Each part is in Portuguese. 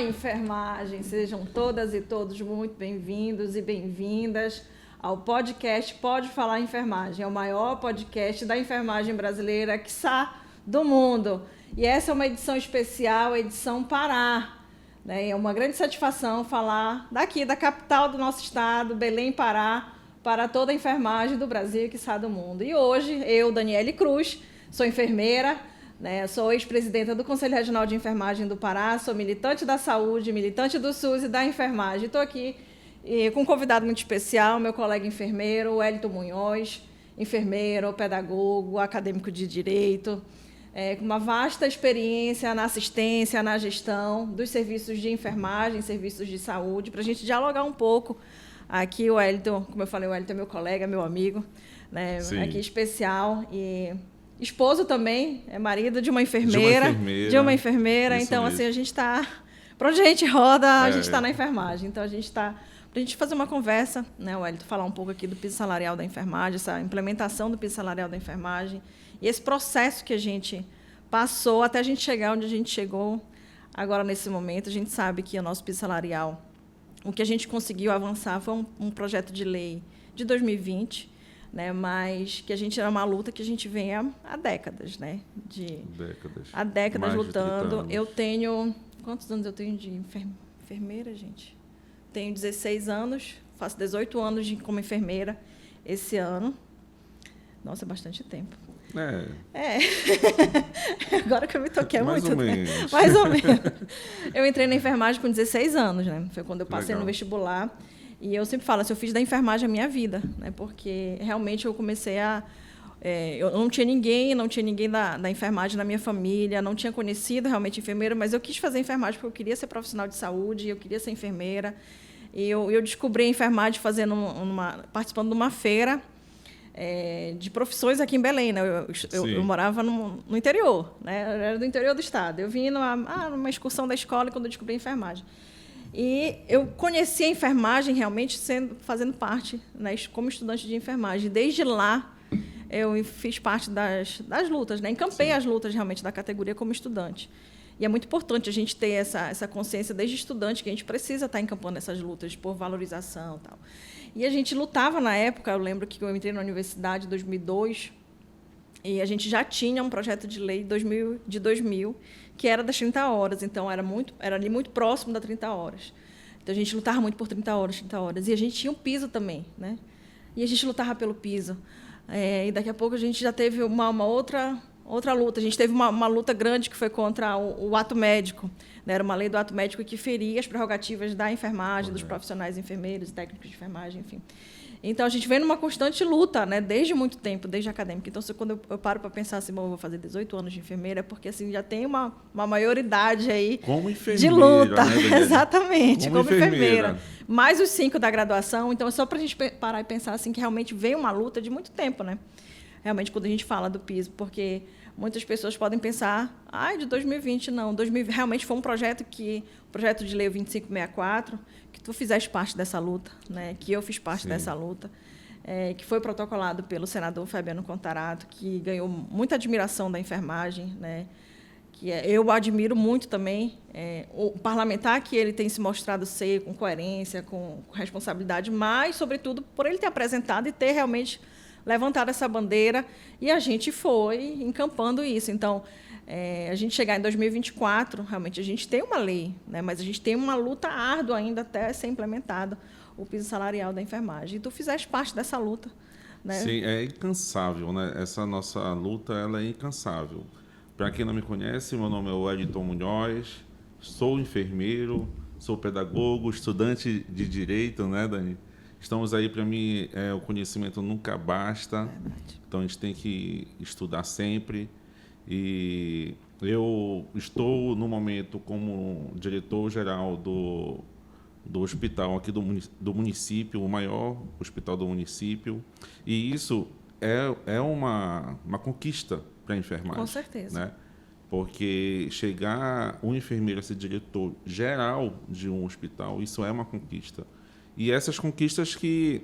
falar em enfermagem. Sejam todas e todos muito bem-vindos e bem-vindas ao podcast Pode Falar Enfermagem. É o maior podcast da enfermagem brasileira, quiçá do mundo. E essa é uma edição especial, a edição Pará. É uma grande satisfação falar daqui, da capital do nosso estado, Belém, Pará, para toda a enfermagem do Brasil e quiçá do mundo. E hoje, eu, Daniele Cruz, sou enfermeira, sou ex-presidenta do Conselho Regional de Enfermagem do Pará, sou militante da saúde, militante do SUS e da enfermagem. Estou aqui com um convidado muito especial, meu colega enfermeiro, Wellington Munhoz, enfermeiro, pedagogo, acadêmico de direito, com uma vasta experiência na assistência, na gestão dos serviços de enfermagem, serviços de saúde, para a gente dialogar um pouco. Aqui o Wellington, como eu falei, o Wellington é meu colega, meu amigo, aqui especial, e esposo também, é marido de uma enfermeira. Então, assim, a gente está... Para onde a gente roda, a gente está na enfermagem. Então, a gente está... Para a gente fazer uma conversa, Wellington, falar um pouco aqui do piso salarial da enfermagem, essa implementação do piso salarial da enfermagem, e esse processo que a gente passou até a gente chegar onde a gente chegou agora, nesse momento. A gente sabe que o nosso piso salarial, o que a gente conseguiu avançar foi um projeto de lei de 2020, mas que a gente era uma luta que a gente vem há décadas, Há décadas lutando. Eu tenho... Quantos anos eu tenho de enfermeira, gente? Tenho 16 anos, faço 18 anos como enfermeira esse ano. Nossa, é bastante tempo. Agora que eu me toquei mais muito. Ou menos. Mais ou menos. Eu entrei na enfermagem com 16 anos, Foi quando eu passei no vestibular. E eu sempre falo assim, eu fiz da enfermagem a minha vida, porque realmente eu comecei a... eu não tinha ninguém da enfermagem na minha família, não tinha conhecido realmente enfermeira, mas eu quis fazer enfermagem porque eu queria ser profissional de saúde, eu queria ser enfermeira. E eu descobri a enfermagem participando de uma feira de profissões aqui em Belém. Eu morava no interior, eu era do interior do estado. Eu vim numa excursão da escola quando eu descobri a enfermagem. E eu conheci a enfermagem realmente fazendo parte, como estudante de enfermagem. Desde lá, eu fiz parte das lutas, encampei as lutas realmente da categoria como estudante. E é muito importante a gente ter essa consciência desde estudante, que a gente precisa estar encampando essas lutas por valorização e tal. E a gente lutava na época, eu lembro que eu entrei na universidade em 2002, e a gente já tinha um projeto de lei de 2000, que era das 30 horas, então era ali muito próximo das 30 horas. Então a gente lutava muito por 30 horas, e a gente tinha um piso também, E a gente lutava pelo piso. E daqui a pouco a gente já teve uma outra luta. A gente teve uma luta grande que foi contra o ato médico. Era uma lei do ato médico que feria as prerrogativas da enfermagem, dos profissionais enfermeiros, técnicos de enfermagem, enfim. Então, a gente vem numa constante luta, desde muito tempo, desde acadêmica. Então, quando eu paro para pensar assim, eu vou fazer 18 anos de enfermeira, é porque assim, já tem uma maioridade aí de luta. Exatamente, como enfermeira. Mais os 5 da graduação. Então, é só para a gente parar e pensar assim, que realmente vem uma luta de muito tempo, Realmente, quando a gente fala do piso, porque muitas pessoas podem pensar, de 2020, não. 2020 realmente foi um projeto o projeto de lei 2564, que tu fizeste parte dessa luta, que eu fiz parte dessa luta, que foi protocolado pelo senador Fabiano Contarato, que ganhou muita admiração da enfermagem, que eu admiro muito também. O parlamentar que ele tem se mostrado ser com coerência, com responsabilidade, mas, sobretudo, por ele ter apresentado e ter realmente levantado essa bandeira, e a gente foi encampando isso. Então, a gente chegar em 2024, realmente a gente tem uma lei, mas a gente tem uma luta árdua ainda até ser implementado o piso salarial da enfermagem. E tu fizeste parte dessa luta. Sim, é incansável, Essa nossa luta, ela é incansável. Para quem não me conhece, meu nome é Wellington Munhoz, sou enfermeiro, sou pedagogo, estudante de direito, Dani? Estamos aí, para mim, o conhecimento nunca basta, então a gente tem que estudar sempre. E eu estou, no momento, como diretor-geral do hospital aqui do município, o maior hospital do município, e isso é uma conquista para a enfermagem. Com certeza. Porque chegar um enfermeiro a ser diretor-geral de um hospital, isso é uma conquista. E essas conquistas que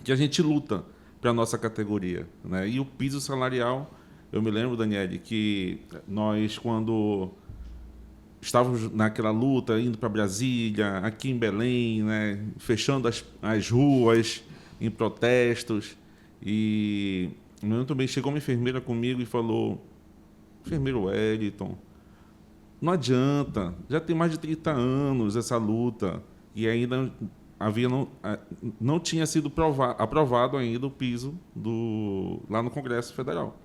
a gente luta para a nossa categoria. E o piso salarial, eu me lembro, Daniele, que nós, quando estávamos naquela luta, indo para Brasília, aqui em Belém, né, fechando as ruas em protestos. E muito bem, chegou uma enfermeira comigo e falou: enfermeiro Wellington, não adianta, já tem mais de 30 anos essa luta e ainda não tinha sido aprovado ainda o piso lá no Congresso Federal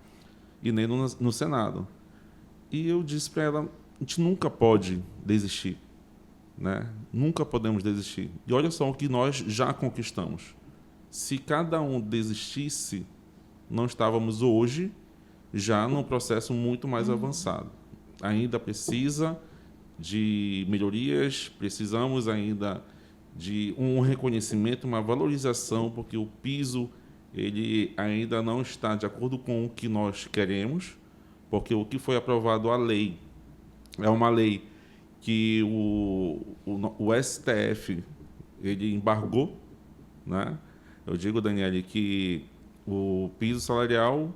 e nem no Senado. E eu disse para ela: a gente nunca pode desistir, né? Nunca podemos desistir. E olha só o que nós já conquistamos. Se cada um desistisse, não estávamos hoje já num processo muito mais avançado. Ainda precisa de melhorias, precisamos ainda de um reconhecimento, uma valorização, porque o piso ele ainda não está de acordo com o que nós queremos, porque o que foi aprovado, a lei, é uma lei que o STF ele embargou, né? Eu digo, Daniele, que o piso salarial,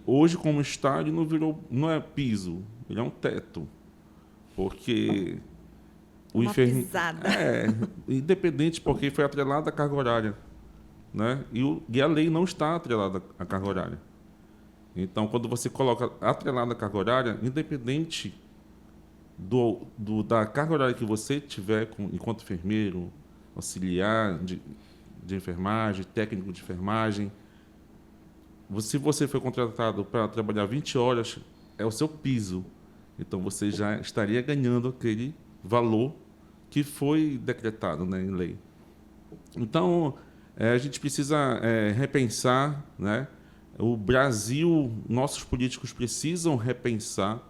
hoje como está, ele não é piso, ele é um teto, porque o enfermeiro independente, porque foi atrelado à carga horária, né? E a lei não está atrelada à carga horária. Então, quando você coloca atrelado à carga horária, independente da carga horária que você tiver enquanto enfermeiro, auxiliar de enfermagem, técnico de enfermagem, se você foi contratado para trabalhar 20 horas, é o seu piso. Então, você já estaria ganhando aquele valor que foi decretado, né, em lei. Então, a gente precisa repensar, né? O Brasil, nossos políticos precisam repensar,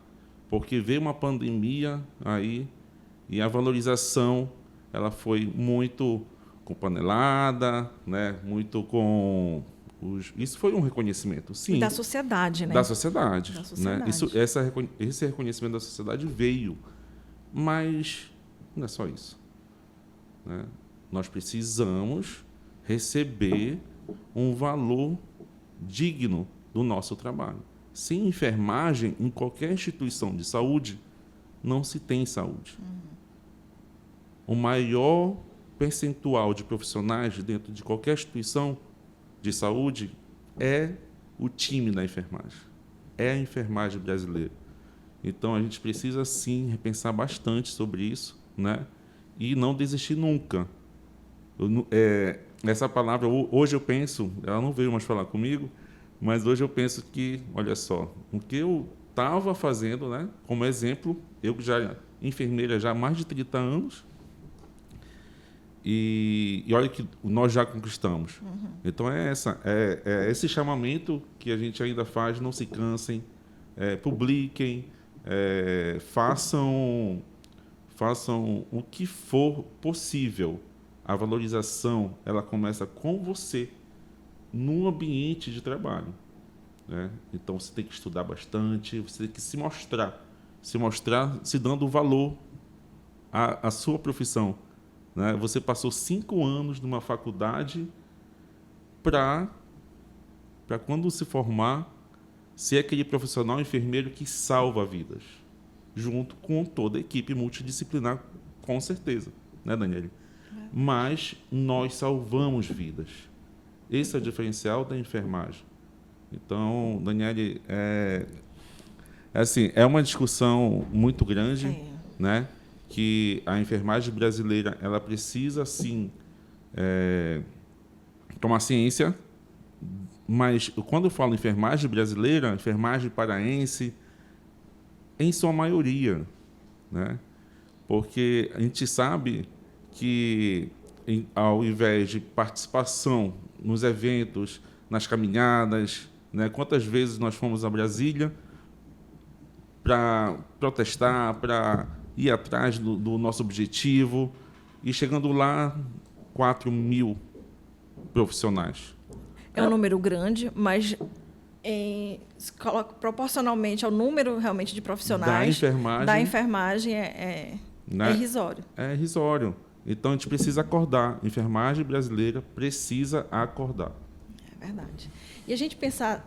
porque veio uma pandemia aí e a valorização ela foi muito companelada, né? Muito com isso foi um reconhecimento, sim. E da sociedade, né? Da sociedade. Da sociedade. Né? Esse reconhecimento da sociedade veio, mas não é só isso, né? Nós precisamos receber um valor digno do nosso trabalho. Sem enfermagem, em qualquer instituição de saúde, não se tem saúde. O maior percentual de profissionais dentro de qualquer instituição de saúde é o time da enfermagem, é a enfermagem brasileira. Então, a gente precisa, sim, repensar bastante sobre isso, né? E não desistir nunca. Essa palavra, hoje eu penso, ela não veio mais falar comigo, mas hoje eu penso que, olha só, o que eu estava fazendo, né? Como exemplo, eu já enfermeira já há mais de 30 anos, e olha que nós já conquistamos. Então, é esse chamamento que a gente ainda faz, não se cansem, publiquem, façam o que for possível. A valorização ela começa com você, no ambiente de trabalho, né? Então, você tem que estudar bastante, você tem que se mostrar se dando valor à sua profissão, né? Você passou 5 anos numa faculdade para quando se formar, ser aquele profissional enfermeiro que salva vidas, junto com toda a equipe multidisciplinar, com certeza, né, Daniele? Mas nós salvamos vidas. Esse é o diferencial da enfermagem. Então, Daniele, é uma discussão muito grande, né? Que a enfermagem brasileira ela precisa, sim, tomar ciência, mas quando eu falo enfermagem brasileira, enfermagem paraense, em sua maioria, né? Porque a gente sabe que, ao invés de participação nos eventos, nas caminhadas, né? Quantas vezes nós fomos a Brasília para protestar, para ir atrás do nosso objetivo, e chegando lá, 4.000 profissionais. É um número grande, mas proporcionalmente ao número realmente de profissionais da enfermagem é irrisório. É irrisório. Então, a gente precisa acordar. A enfermagem brasileira precisa acordar. É É verdade. E a gente pensar,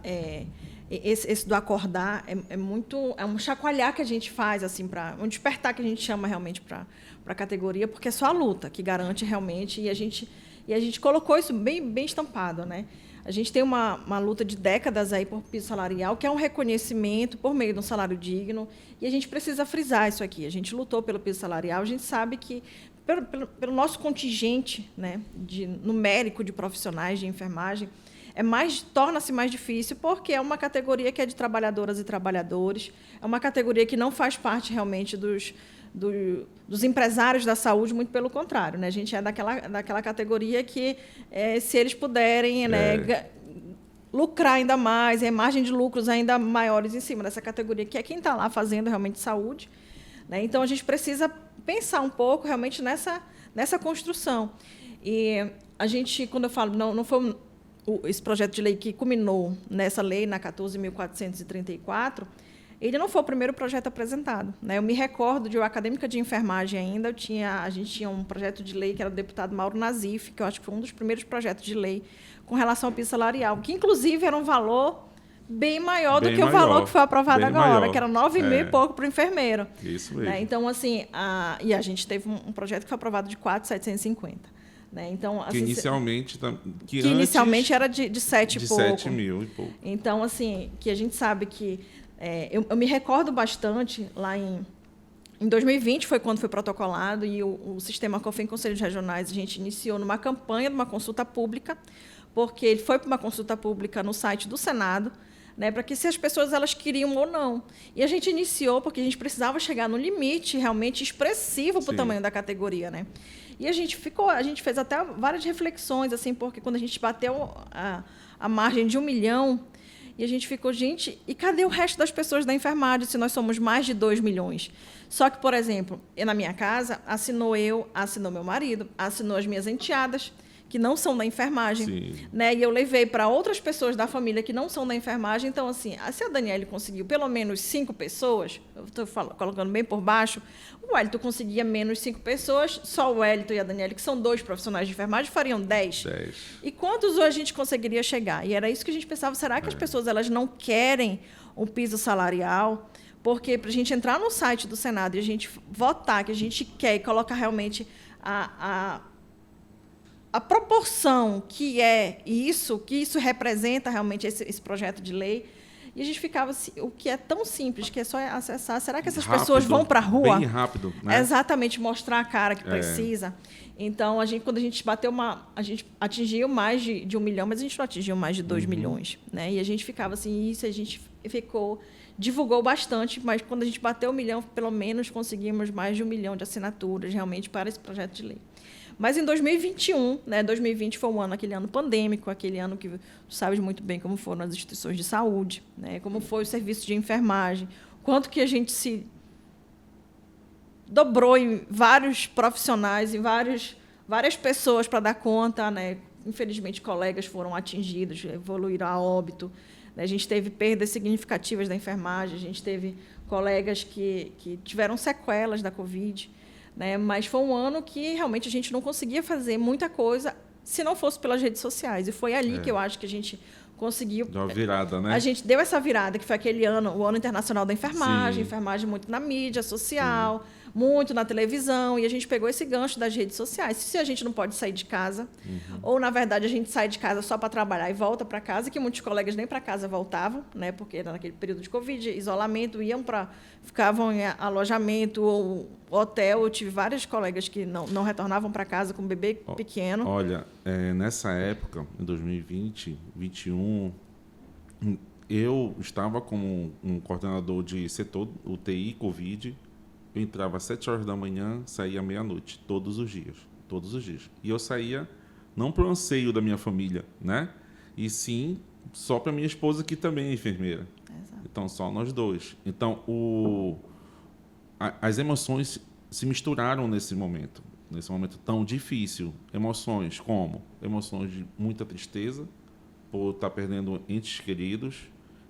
esse do acordar é um chacoalhar que a gente faz, assim, um despertar que a gente chama realmente para a categoria, porque é só a luta que garante realmente, e a gente colocou isso bem estampado, né? A gente tem uma luta de décadas aí por piso salarial, que é um reconhecimento por meio de um salário digno, e a gente precisa frisar isso aqui. A gente lutou pelo piso salarial, a gente sabe que, pelo nosso contingente, né, numérico de profissionais de enfermagem, torna-se mais difícil, porque é uma categoria que é de trabalhadoras e trabalhadores, é uma categoria que não faz parte realmente dos empresários da saúde, muito pelo contrário, né? A gente é daquela categoria que, se eles puderem, né, lucrar ainda mais, margem de lucros ainda maiores em cima dessa categoria, que é quem está lá fazendo realmente saúde, né? Então, a gente precisa pensar um pouco realmente nessa construção. E a gente, quando eu falo, não foi esse projeto de lei que culminou nessa lei, na 14.434, ele não foi o primeiro projeto apresentado, né? Eu me recordo de eu, acadêmica de enfermagem ainda, a gente tinha um projeto de lei que era do deputado Mauro Nazif, que eu acho que foi um dos primeiros projetos de lei com relação ao piso salarial, que, inclusive, era um valor bem maior do que o valor que foi aprovado agora, que era 9.000 e pouco para o enfermeiro. Isso mesmo. Né? Então, assim, e a gente teve um projeto que foi aprovado de 4.750. Né? Então, assim, inicialmente era de 7 e pouco. 7 mil e pouco. Então, assim, que a gente sabe que... eu me recordo bastante, lá em 2020 foi quando foi protocolado, e o Sistema COFEM Conselhos Regionais, a gente iniciou numa campanha de uma consulta pública, porque ele foi para uma consulta pública no site do Senado, né, para que se as pessoas elas queriam ou não. E a gente iniciou porque a gente precisava chegar no limite realmente expressivo para o tamanho da categoria, né? E a gente fez até várias reflexões, assim, porque quando a gente bateu a margem de 1 milhão, e a gente ficou, gente, e cadê o resto das pessoas da enfermagem, se nós somos mais de 2 milhões? Só que, por exemplo, na minha casa, assinou meu marido, assinou as minhas enteadas, que não são da enfermagem, né? E eu levei para outras pessoas da família que não são da enfermagem. Então, assim, se a Daniele conseguiu pelo menos 5 pessoas, eu estou colocando bem por baixo, o Wellington conseguia menos 5 pessoas, só o Wellington e a Daniele, que são 2 profissionais de enfermagem, fariam 10. E quantos a gente conseguiria chegar? E era isso que a gente pensava, será que as pessoas elas não querem um piso salarial? Porque para a gente entrar no site do Senado e a gente votar, que a gente quer e colocar realmente a proporção que isso representa realmente esse projeto de lei, e a gente ficava assim, o que é tão simples, que é só acessar, será que essas pessoas vão para a rua? Bem rápido, né? Exatamente, mostrar a cara que precisa. Então, quando a gente bateu a gente atingiu mais de 1 milhão, mas a gente não atingiu mais de 2 milhões. Né? E a gente ficava assim, isso a gente divulgou bastante, mas quando a gente bateu 1 milhão, pelo menos conseguimos mais de 1 milhão de assinaturas realmente para esse projeto de lei. Mas em 2021, né, 2020 foi aquele ano pandêmico, aquele ano que tu sabes muito bem como foram as instituições de saúde, né, como foi o serviço de enfermagem, quanto que a gente se dobrou em vários profissionais, em várias pessoas para dar conta, né? Infelizmente, colegas foram atingidos, evoluíram a óbito. A gente teve perdas significativas da enfermagem, a gente teve colegas que tiveram sequelas da Covid. Né? Mas foi um ano que realmente a gente não conseguia fazer muita coisa se não fosse pelas redes sociais. E foi ali que eu acho que a gente conseguiu... Deu uma virada, né? A gente deu essa virada, que foi aquele ano, o Ano Internacional da Enfermagem, enfermagem muito na mídia social, muito na televisão, e a gente pegou esse gancho das redes sociais. Se a gente não pode sair de casa, ou, na verdade, a gente sai de casa só para trabalhar e volta para casa, que muitos colegas nem para casa voltavam, né, porque era naquele período de Covid, isolamento, ficavam em alojamento ou hotel. Eu tive vários colegas que não retornavam para casa com um bebê pequeno. Olha, nessa época, em 2020, 2021, eu estava como um coordenador de setor UTI Covid. Eu entrava às 7 horas da manhã, saía à meia-noite, todos os dias. E eu saía não para o anseio da minha família, né? E sim só para minha esposa, que também é enfermeira. Exato. Então, só nós dois. Então, as emoções se misturaram nesse momento tão difícil. Emoções como? Emoções de muita tristeza por estar perdendo entes queridos,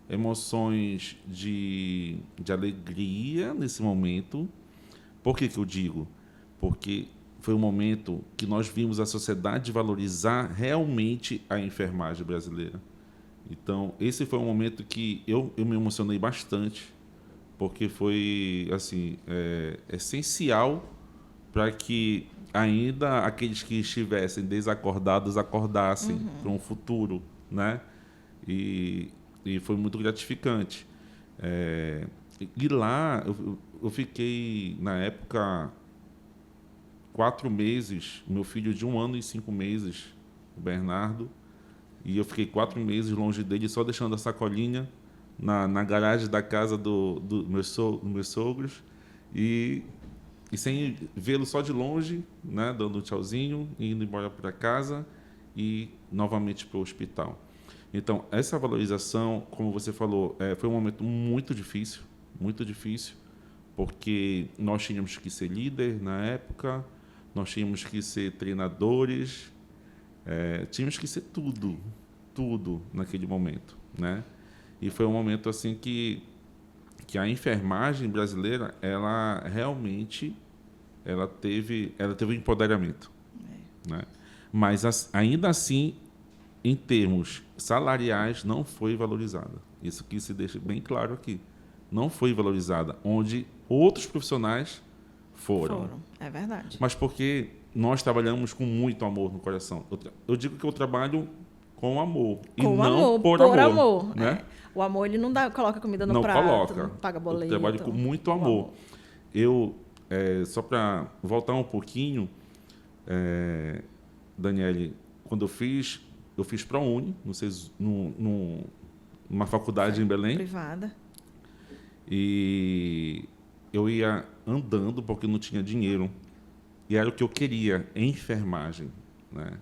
emoções de alegria nesse momento. Por que eu digo? Porque foi um momento que nós vimos a sociedade valorizar realmente a enfermagem brasileira. Então, esse foi um momento que eu me emocionei bastante, porque foi assim, essencial para que ainda aqueles que estivessem desacordados acordassem para um futuro, né? E foi muito gratificante. E lá eu fiquei, na época, 4 meses, meu filho de 1 ano e 5 meses, o Bernardo, e eu fiquei 4 meses longe dele, só deixando a sacolinha na garagem da casa dos meus sogros, e sem vê-lo só de longe, né, dando um tchauzinho, indo embora para casa e novamente para o hospital. Então, essa valorização, como você falou, foi um momento muito difícil, porque nós tínhamos que ser líder na época, nós tínhamos que ser treinadores, tínhamos que ser tudo naquele momento, né? E foi um momento assim que a enfermagem brasileira, ela realmente teve um empoderamento, né? Mas ainda assim, em termos salariais, não foi valorizada. Isso que se deixa bem claro aqui. Não foi valorizada, onde outros profissionais foram. É verdade. Mas porque nós trabalhamos com muito amor no coração. Eu digo que eu trabalho com amor. Com e não por amor. Né? O amor, ele não coloca comida no prato, não paga boleto. Eu trabalho com muito amor. Eu, só para voltar um pouquinho, Daniele, quando eu fiz ProUni, numa faculdade em Belém. Privada. E eu ia andando porque não tinha dinheiro. E era o que eu queria, enfermagem, né?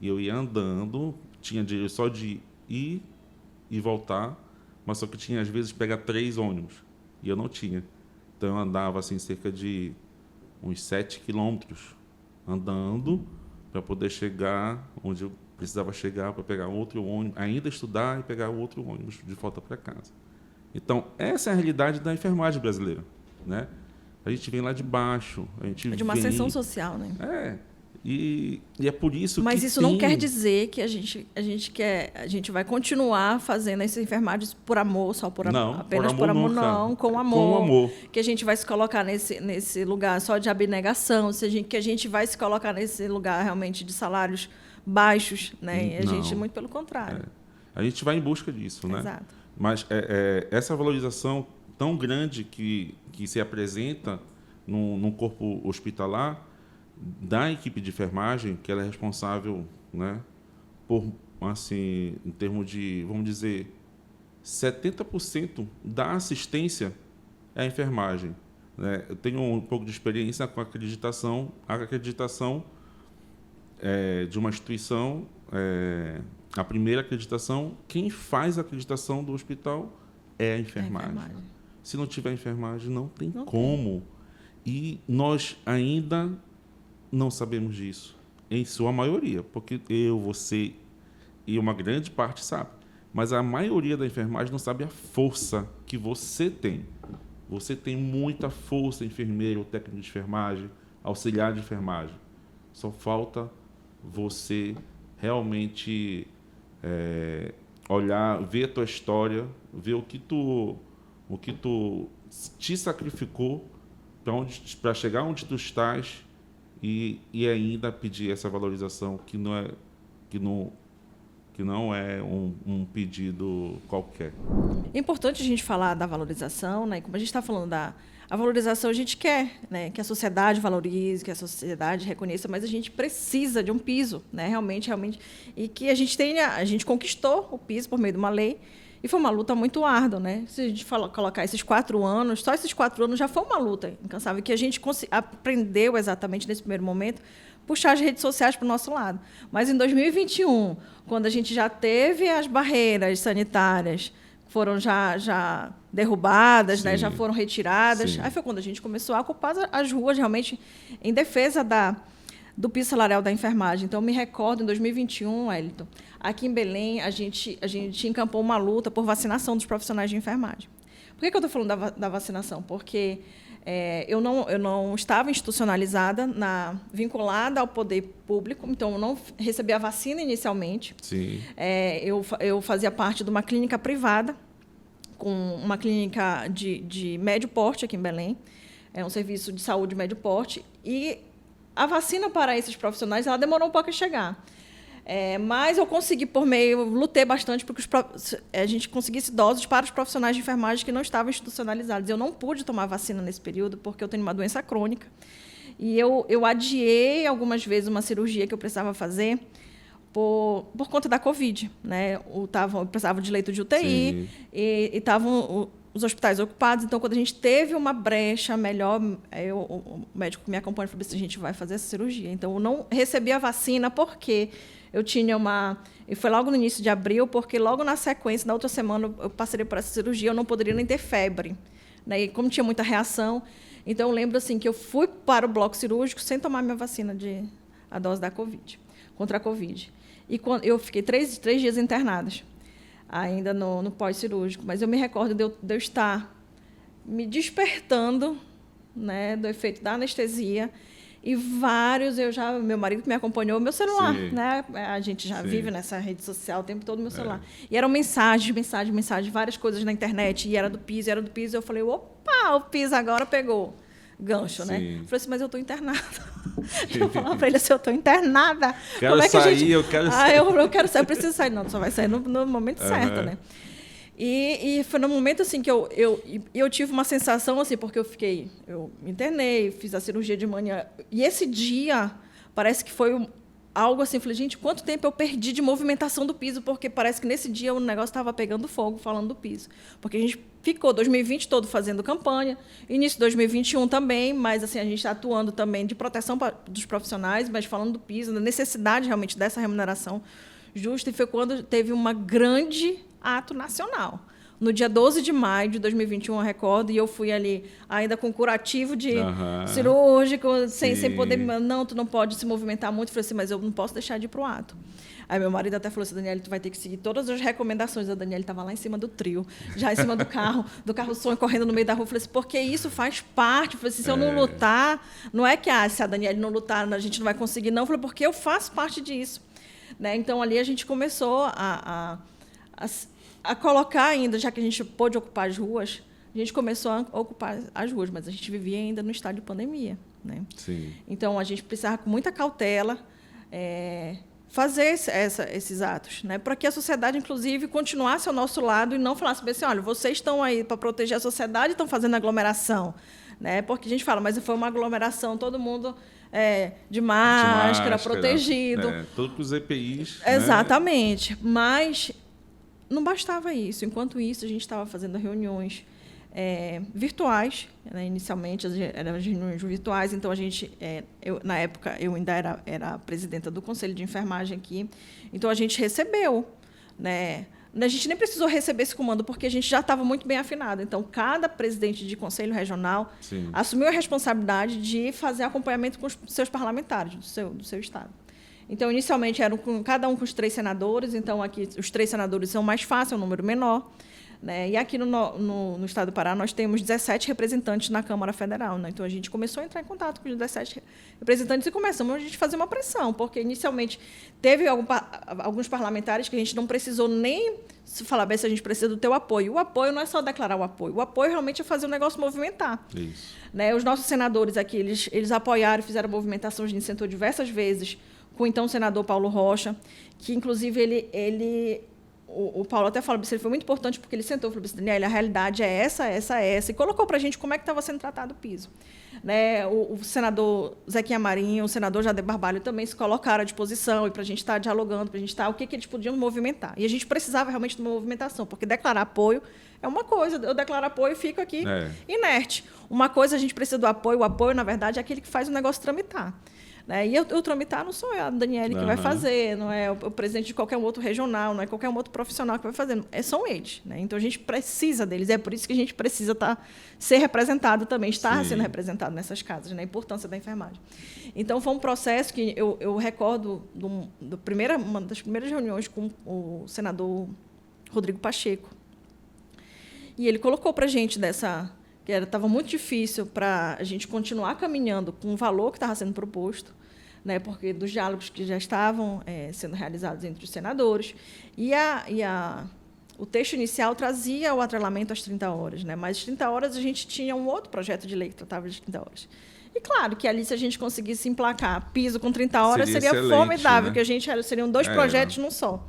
E eu ia andando, tinha dinheiro só de ir e voltar, mas só que tinha, às vezes, pegar 3 ônibus. E eu não tinha. Então, eu andava assim, cerca de uns 7 quilômetros, andando para poder chegar onde eu precisava chegar, para pegar outro ônibus, ainda estudar e pegar outro ônibus de volta para casa. Então, essa é a realidade da enfermagem brasileira, né? A gente vem lá de baixo, a gente de uma ascensão social, né? E é por isso Mas que isso não quer dizer que a gente vai continuar fazendo essas enfermagens por amor, só por amor, apenas por amor, não, com amor. Com amor. Que a gente vai se colocar nesse lugar só de abnegação, que a gente vai se colocar nesse lugar realmente de salários baixos, né? E a gente, muito pelo contrário. A gente vai em busca disso, né? Exato. Mas essa valorização tão grande que se apresenta num corpo hospitalar, da equipe de enfermagem, que ela é responsável, né, por, assim, em termos de, vamos dizer, 70% da assistência é a enfermagem, né? Eu tenho um pouco de experiência com a acreditação de uma instituição, a primeira acreditação, quem faz a acreditação do hospital é a enfermagem. Se não tiver enfermagem, não tem como. E nós ainda não sabemos disso, em sua maioria, porque eu, você e uma grande parte sabe. Mas a maioria da enfermagem não sabe a força que você tem. Você tem muita força, enfermeiro, técnico de enfermagem, auxiliar de enfermagem. Só falta você realmente olhar, ver a tua história, ver o que tu te sacrificou para chegar onde tu estás e ainda pedir essa valorização que não é um pedido qualquer. É importante a gente falar da valorização, né? Como a gente está falando a valorização, a gente quer, né, que a sociedade valorize, que a sociedade reconheça, mas a gente precisa de um piso, né? Realmente, e que a gente conquistou o piso por meio de uma lei. E foi uma luta muito árdua, né? Se a gente colocar esses 4 anos, só esses 4 anos já foi uma luta incansável, que a gente aprendeu exatamente nesse primeiro momento, puxar as redes sociais para o nosso lado. Mas em 2021, quando a gente já teve as barreiras sanitárias, foram já derrubadas, né? Já foram retiradas, aí foi quando a gente começou a ocupar as ruas realmente em defesa do piso salarial da enfermagem. Então, eu me recordo, em 2021, Wellington, aqui em Belém, a gente encampou uma luta por vacinação dos profissionais de enfermagem. Por que eu estou falando da vacinação? Porque Eu não estava institucionalizada, vinculada ao poder público, então eu não recebia a vacina inicialmente. Sim. Eu fazia parte de uma clínica privada, com uma clínica de médio porte aqui em Belém, um serviço de saúde médio porte, e a vacina para esses profissionais ela demorou um pouco a chegar. Mas eu consegui, lutei bastante para que a gente conseguisse doses para os profissionais de enfermagem que não estavam institucionalizados. Eu não pude tomar vacina nesse período porque eu tenho uma doença crônica. E eu adiei algumas vezes uma cirurgia que eu precisava fazer por conta da Covid. Né? Eu precisava de leito de UTI e estavam os hospitais ocupados. Então, quando a gente teve uma brecha melhor, o médico que me acompanha falou assim, a gente vai fazer essa cirurgia. Então, eu não recebi a vacina porque eu tinha e foi logo no início de abril, porque logo na sequência, na outra semana, eu passei por essa cirurgia, eu não poderia nem ter febre. Né? E como tinha muita reação, então eu lembro assim, que eu fui para o bloco cirúrgico sem tomar minha vacina a dose da Covid, contra a Covid. E eu fiquei 3 dias internadas, ainda no pós-cirúrgico. Mas eu me recordo de eu estar me despertando, né, do efeito da anestesia. E meu marido que me acompanhou, meu celular, né? A gente já vive nessa rede social o tempo todo, meu celular. E eram mensagens, várias coisas na internet, e era do PIS. E eu falei, opa, o PIS agora pegou gancho, né? Eu falei assim, mas eu estou internada. Eu falava para ele assim, eu estou internada. Quero sair, eu quero sair. Eu quero sair, eu preciso sair. Não, só vai sair no momento certo, né? E foi no momento assim que eu tive uma sensação assim, porque eu me internei, fiz a cirurgia de manhã, e esse dia parece que foi algo assim, falei, gente, quanto tempo eu perdi de movimentação do piso, porque parece que nesse dia o negócio estava pegando fogo falando do piso. Porque a gente ficou 2020 todo fazendo campanha, início de 2021 também, mas assim, a gente está atuando também de proteção dos profissionais, mas falando do piso, da necessidade realmente dessa remuneração justa, e foi quando teve uma grande ato nacional. No dia 12 de maio de 2021, eu recordo, e eu fui ali ainda com curativo cirúrgico, sem poder... Não, tu não pode se movimentar muito. Eu falei assim, mas eu não posso deixar de ir para o ato. Aí meu marido até falou assim, Daniele, tu vai ter que seguir todas as recomendações. A Daniele estava lá em cima do trio, já em cima do carro sonho, correndo no meio da rua. Eu falei assim, porque isso faz parte. Eu falei assim, se eu não lutar, não é que se a Daniele não lutar, a gente não vai conseguir, não. Eu falei, porque eu faço parte disso. Né? Então, ali a gente começou a colocar ainda, já que a gente pôde ocupar as ruas, a gente começou a ocupar as ruas, mas a gente vivia ainda no estado de pandemia. Né? Sim. Então, a gente precisava, com muita cautela, fazer esses atos, né? Para que a sociedade, inclusive, continuasse ao nosso lado e não falasse assim, olha, vocês estão aí para proteger a sociedade e estão fazendo aglomeração. Né? Porque a gente fala, mas foi uma aglomeração, todo mundo de máscara, protegido. Todos os EPIs. Exatamente. Né? Mas não bastava isso. Enquanto isso, a gente estava fazendo reuniões virtuais. Né? Inicialmente, eram reuniões virtuais. Então, na época, eu ainda era presidenta do Conselho de Enfermagem aqui. Então, a gente recebeu, né? A gente nem precisou receber esse comando, porque a gente já estava muito bem afinado. Então, cada presidente de conselho regional assumiu a responsabilidade de fazer acompanhamento com os seus parlamentares do seu estado. Então, inicialmente, eram cada um com os 3 senadores. Então, aqui, os 3 senadores são mais fáceis, é um número menor. Né? E aqui no estado do Pará, nós temos 17 representantes na Câmara Federal. Né? Então, a gente começou a entrar em contato com os 17 representantes e começamos a gente fazer uma pressão, porque, inicialmente, teve alguns parlamentares que a gente não precisou nem falar bem se a gente precisa do teu apoio. O apoio não é só declarar o apoio realmente é fazer o negócio movimentar. Isso. Né? Os nossos senadores aqui, eles apoiaram e fizeram movimentações, a gente sentou diversas vezes com o então senador Paulo Rocha, que, inclusive, o Paulo até falou, ele foi muito importante porque ele sentou e falou assim, Daniele, a realidade é essa, e colocou para a gente como é que estava sendo tratado o piso. Né? O senador Zequinha Marinho, o senador Jader Barbalho também se colocaram à disposição e para a gente estar dialogando, para a gente estar o que eles podiam movimentar. E a gente precisava realmente de uma movimentação, porque declarar apoio é uma coisa, eu declaro apoio e fico aqui inerte. Uma coisa, a gente precisa do apoio, o apoio, na verdade, é aquele que faz o negócio tramitar. Né? E eu tramitar não sou eu, a Daniele, que vai fazer, não é o presidente de qualquer outro regional, não é qualquer outro profissional que vai fazer, são eles. Né? Então, a gente precisa deles, é por isso que a gente precisa ser representado também, estar sendo representado nessas casas, né? A importância da enfermagem. Então, foi um processo que eu recordo uma das primeiras reuniões com o senador Rodrigo Pacheco, e ele colocou para a gente que estava muito difícil para a gente continuar caminhando com o valor que estava sendo proposto, né, porque dos diálogos que já estavam sendo realizados entre os senadores, o texto inicial trazia o atrelamento às 30 horas, né, mas às 30 horas a gente tinha um outro projeto de lei que tratava de 30 horas. E, claro, que ali, se a gente conseguisse emplacar piso com 30 horas, seria formidável, né? Que seriam 2 projetos num só.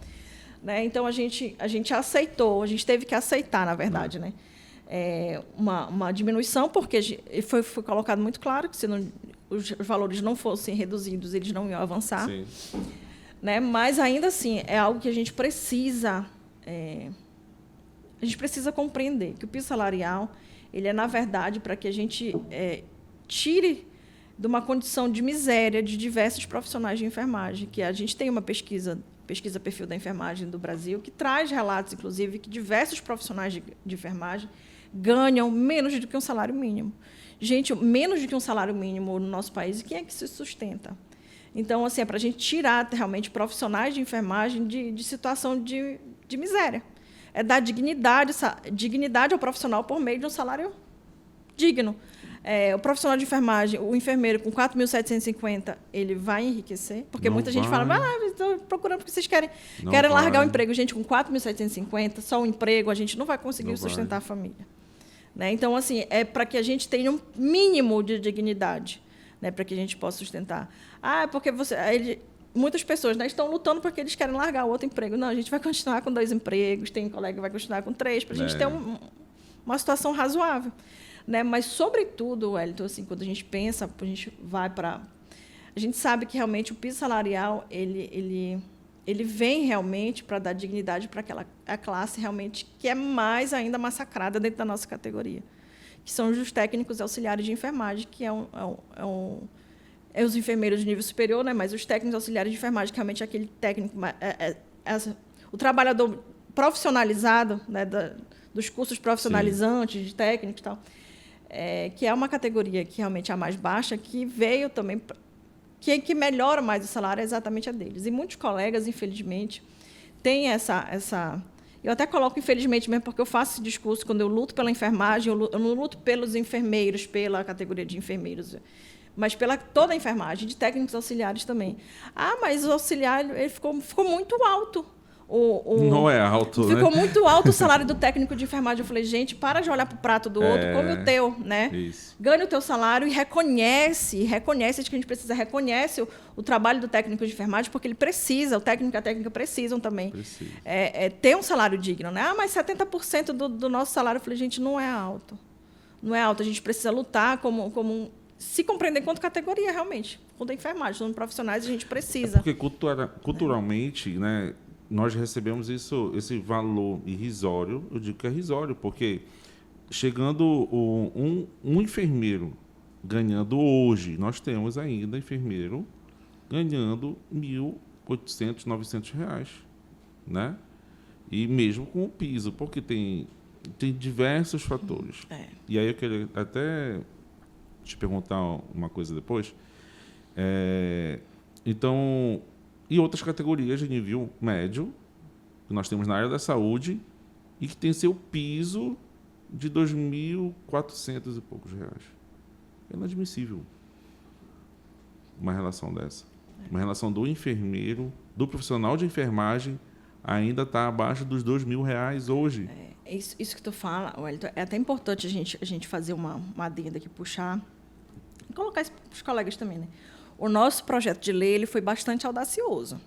Né? Então, a gente aceitou, a gente teve que aceitar, na verdade, né? Uma diminuição, porque foi colocado muito claro que, se os valores não fossem reduzidos, eles não iam avançar. Sim. Né? Mas, ainda assim, é algo que a gente precisa compreender, que o piso salarial ele é, na verdade, para que a gente tire de uma condição de miséria de diversos profissionais de enfermagem, que a gente tem uma pesquisa perfil da enfermagem do Brasil, que traz relatos, inclusive, que diversos profissionais de enfermagem ganham menos do que um salário mínimo. Gente, menos do que um salário mínimo no nosso país, quem é que se sustenta? Então, assim, é para a gente tirar realmente profissionais de enfermagem de situação de miséria. É dar dignidade ao profissional por meio de um salário digno. O profissional de enfermagem, o enfermeiro com 4.750, ele vai enriquecer? Porque muita gente fala, estou procurando porque vocês querem largar o emprego. Gente, com 4.750, só o emprego, a gente não vai conseguir sustentar a família. Né? Então, assim, é para que a gente tenha um mínimo de dignidade, né, para que a gente possa sustentar. Porque muitas pessoas, né, estão lutando porque eles querem largar o outro emprego. Não, a gente vai continuar com 2 empregos, tem colega que vai continuar com 3, para a gente ter uma situação razoável. Né? Mas, sobretudo, Wellington, assim, quando a gente pensa, a gente vai para... A gente sabe que, realmente, o piso salarial ele vem realmente para dar dignidade para a classe realmente que é mais ainda massacrada dentro da nossa categoria, que são os técnicos auxiliares de enfermagem, que os enfermeiros de nível superior, né? Mas os técnicos auxiliares de enfermagem, que realmente é aquele técnico... o trabalhador profissionalizado, né, dos cursos profissionalizantes, sim, de técnico e tal, que é uma categoria que realmente é a mais baixa, que veio também... Que melhora mais o salário é exatamente a deles. E muitos colegas, infelizmente, têm essa... Eu até coloco infelizmente mesmo, porque eu faço esse discurso quando eu luto pela enfermagem, eu não luto pelos enfermeiros, pela categoria de enfermeiros, mas pela toda a enfermagem, de técnicos auxiliares também. Mas o auxiliar ele ficou muito alto. Não é alto, ficou muito alto o salário do técnico de enfermagem. Eu falei, gente, para de olhar para o prato do outro, come o teu, né? Isso. Ganha o teu salário e reconhece acho que a gente precisa, reconhece o trabalho do técnico de enfermagem, porque ele precisa, o técnico e a técnica precisam também ter um salário digno, né? Mas 70% do nosso salário, eu falei, gente, não é alto. Não é alto, a gente precisa lutar se compreender enquanto categoria, realmente. Quanto a enfermagem, somos profissionais, a gente precisa. Porque culturalmente, né, nós recebemos esse valor irrisório. Eu digo que é irrisório, porque chegando um enfermeiro ganhando hoje, nós temos ainda enfermeiro ganhando R$1.800, R$900, né? E mesmo com o piso, porque tem diversos fatores. E aí eu queria até te perguntar uma coisa depois. Então, e outras categorias de nível médio que nós temos na área da saúde e que tem seu piso de R$2.400 e poucos. É inadmissível uma relação dessa. Uma relação do enfermeiro, do profissional de enfermagem, ainda está abaixo dos R$2.000 hoje. Isso que tu fala, Wellington, é até importante a gente fazer uma adenda aqui, puxar, e colocar isso para os colegas também, né? O nosso projeto de lei ele foi bastante audacioso.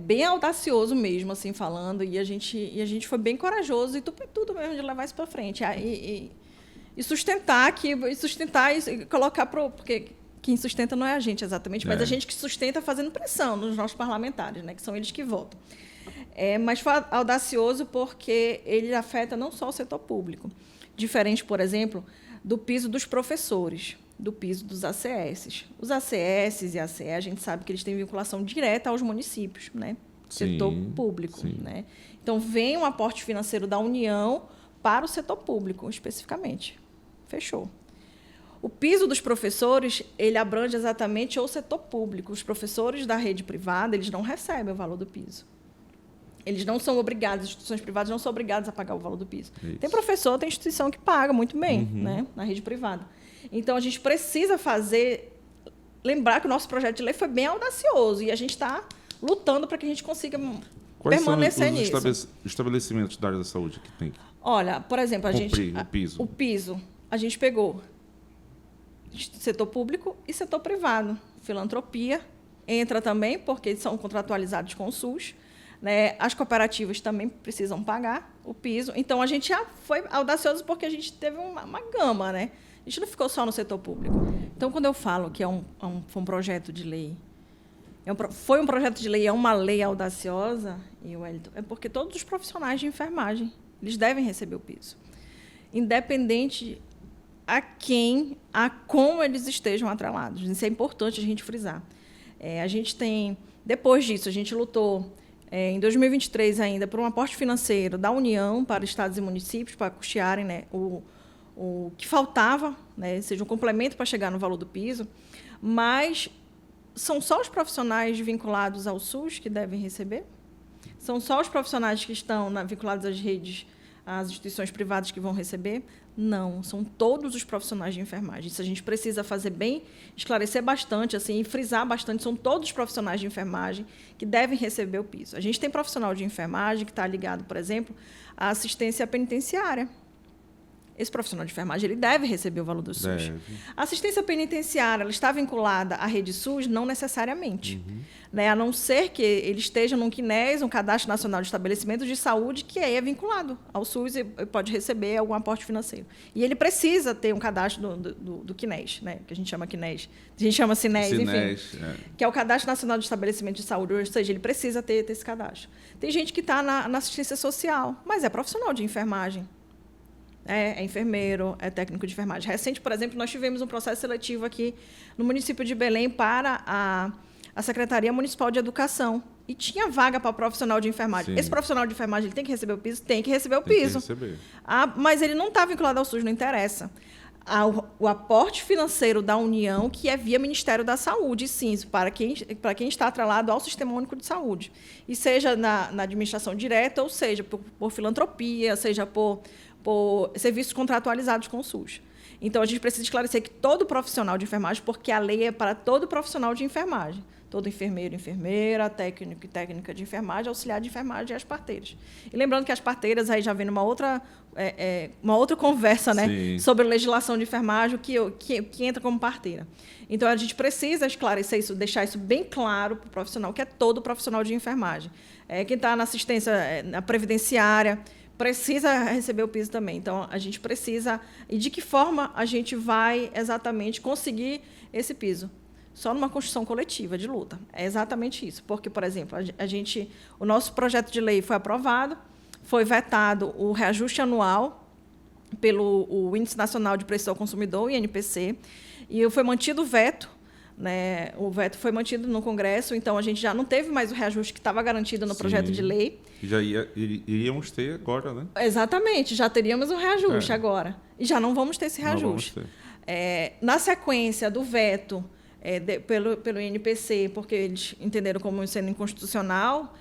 Bem audacioso mesmo, assim, falando, e a gente foi bem corajoso e tudo mesmo de levar isso para frente. E sustentar e colocar porque quem sustenta não é a gente exatamente, mas a gente que sustenta fazendo pressão nos nossos parlamentares, né, que são eles que votam. Mas foi audacioso porque ele afeta não só o setor público, diferente, por exemplo, do piso dos professores, do piso dos ACS. Os ACS e ACE, a gente sabe que eles têm vinculação direta aos municípios, né? Setor público. Né? Então, vem um aporte financeiro da União para o setor público, especificamente. Fechou. O piso dos professores, ele abrange exatamente o setor público. Os professores da rede privada, eles não recebem o valor do piso. Eles não são obrigados, as instituições privadas não são obrigadas a pagar o valor do piso. Isso. Tem professor, tem instituição que paga muito bem, né, na rede privada. Então, a gente precisa lembrar que o nosso projeto de lei foi bem audacioso e a gente está lutando para que a gente consiga permanecer nisso. Quais são os estabelecimentos da área da saúde que tem? Olha, por exemplo, o piso, a gente pegou setor público e setor privado. Filantropia entra também, porque eles são contratualizados com o SUS. Né? As cooperativas também precisam pagar o piso. Então, a gente já foi audacioso porque a gente teve uma gama, né? A gente não ficou só no setor público. Então, quando eu falo que foi um projeto de lei, foi um projeto de lei, é uma lei audaciosa, é porque todos os profissionais de enfermagem eles devem receber o piso. Independente a como eles estejam atrelados. Isso é importante a gente frisar. Depois disso, a gente lutou, em 2023 ainda, por um aporte financeiro da União para estados e municípios, para custearem, né, o que faltava, né, seja um complemento para chegar no valor do piso, mas são só os profissionais vinculados ao SUS que devem receber? São só os profissionais que estão vinculados às redes, às instituições privadas que vão receber? Não, são todos os profissionais de enfermagem. Isso a gente precisa fazer bem, esclarecer bastante, assim, e frisar bastante. São todos os profissionais de enfermagem que devem receber o piso. A gente tem profissional de enfermagem que está ligado, por exemplo, à assistência penitenciária. Esse profissional de enfermagem ele deve receber o valor do SUS. A assistência penitenciária ela está vinculada à rede SUS? Não necessariamente. Né? A não ser que ele esteja num CNES, um Cadastro Nacional de Estabelecimentos de Saúde, que é vinculado ao SUS e pode receber algum aporte financeiro. E ele precisa ter um cadastro do CNES, né? Que a gente chama CNES. A gente chama CNES, enfim. Que é o Cadastro Nacional de Estabelecimentos de Saúde, ou seja, ele precisa ter esse cadastro. Tem gente que está na assistência social, mas é profissional de enfermagem. É enfermeiro, é técnico de enfermagem. Recente, por exemplo, nós tivemos um processo seletivo aqui no município de Belém para a Secretaria Municipal de Educação. E tinha vaga para profissional de enfermagem. Sim. Esse profissional de enfermagem ele tem que receber o piso? Tem que receber o piso. Mas ele não está vinculado ao SUS, não interessa. O aporte financeiro da União, que é via Ministério da Saúde, sim, para quem está atrelado ao Sistema Único de Saúde. E seja na administração direta, ou seja, por filantropia, seja por serviços contratualizados com o SUS. Então, a gente precisa esclarecer que todo profissional de enfermagem, porque a lei é para todo profissional de enfermagem, todo enfermeiro, enfermeira, técnico e técnica de enfermagem, auxiliar de enfermagem e as parteiras. E lembrando que as parteiras, aí já vem uma outra conversa, né, sobre legislação de enfermagem, que entra como parteira. Então, a gente precisa esclarecer isso, deixar isso bem claro para o profissional, que é todo profissional de enfermagem. Quem está na assistência na previdenciária, precisa receber o piso também. Então, a gente precisa... E de que forma a gente vai exatamente conseguir esse piso? Só numa construção coletiva de luta. É exatamente isso. Porque, por exemplo, o nosso projeto de lei foi aprovado, foi vetado o reajuste anual pelo Índice Nacional de Preço ao Consumidor, o INPC, e foi mantido o veto. Né? O veto foi mantido no Congresso, então a gente já não teve mais o reajuste que estava garantido no projeto de lei. Já iríamos ter agora, né? Exatamente, já teríamos um reajuste agora. E já não vamos ter esse reajuste. Na sequência do veto pelo INPC, porque eles entenderam como sendo inconstitucional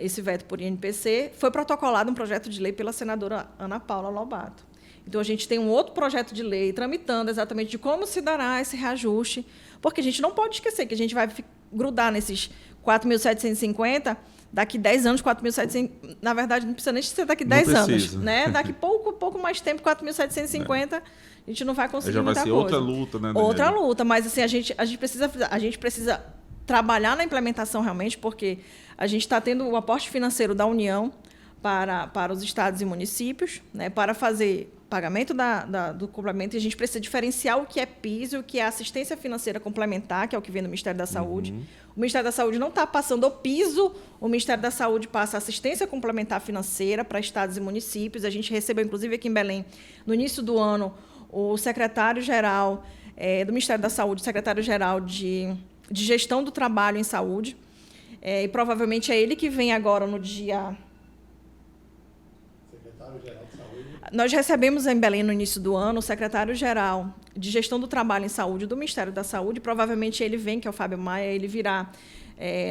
esse veto por INPC, foi protocolado um projeto de lei pela senadora Ana Paula Lobato. Então, a gente tem um outro projeto de lei tramitando exatamente de como se dará esse reajuste, porque a gente não pode esquecer que a gente vai grudar nesses 4.750, daqui 10 anos, 4.700... Na verdade, não precisa nem ser daqui 10 anos. Né? Daqui pouco mais tempo, 4.750, a gente não vai conseguir muita coisa. Já vai ser outra luta, né, Daniela? Outra luta, mas assim, a gente precisa trabalhar na implementação realmente, porque a gente está tendo o aporte financeiro da União para os estados e municípios, né, para fazer pagamento do complemento, e a gente precisa diferenciar o que é piso e o que é assistência financeira complementar, que é o que vem do Ministério da Saúde. O Ministério da Saúde não está passando o piso, o Ministério da Saúde passa assistência complementar financeira para estados e municípios. A gente recebeu, inclusive, aqui em Belém, no início do ano, o secretário-geral do Ministério da Saúde, secretário-geral de Gestão do Trabalho em Saúde, e provavelmente é ele que vem agora no dia... Secretário-geral de Saúde. Nós recebemos em Belém, no início do ano, o secretário-geral de Gestão do Trabalho em Saúde do Ministério da Saúde. Provavelmente ele vem, que é o Fábio Maia, ele virá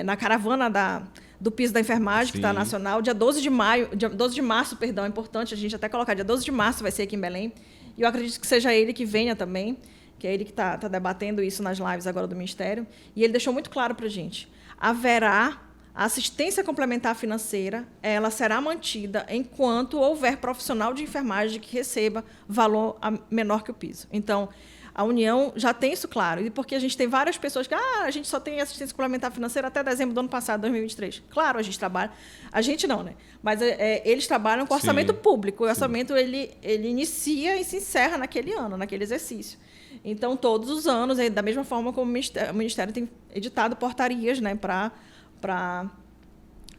na caravana da do piso da enfermagem, que está nacional. Dia 12 de março, é importante a gente até colocar, dia 12 de março vai ser aqui em Belém. E eu acredito que seja ele que venha também, que é ele que está debatendo isso nas lives agora do Ministério. E ele deixou muito claro para a gente, haverá a assistência complementar financeira, ela será mantida enquanto houver profissional de enfermagem que receba valor menor que o piso. Então, a União já tem isso claro, e porque a gente tem várias pessoas que a gente só tem assistência complementar financeira até dezembro do ano passado, 2023. Claro, a gente trabalha, a gente não, né? Mas eles trabalham com orçamento público, o orçamento ele inicia e se encerra naquele ano, naquele exercício. Então, todos os anos, da mesma forma como o Ministério tem editado portarias, né, para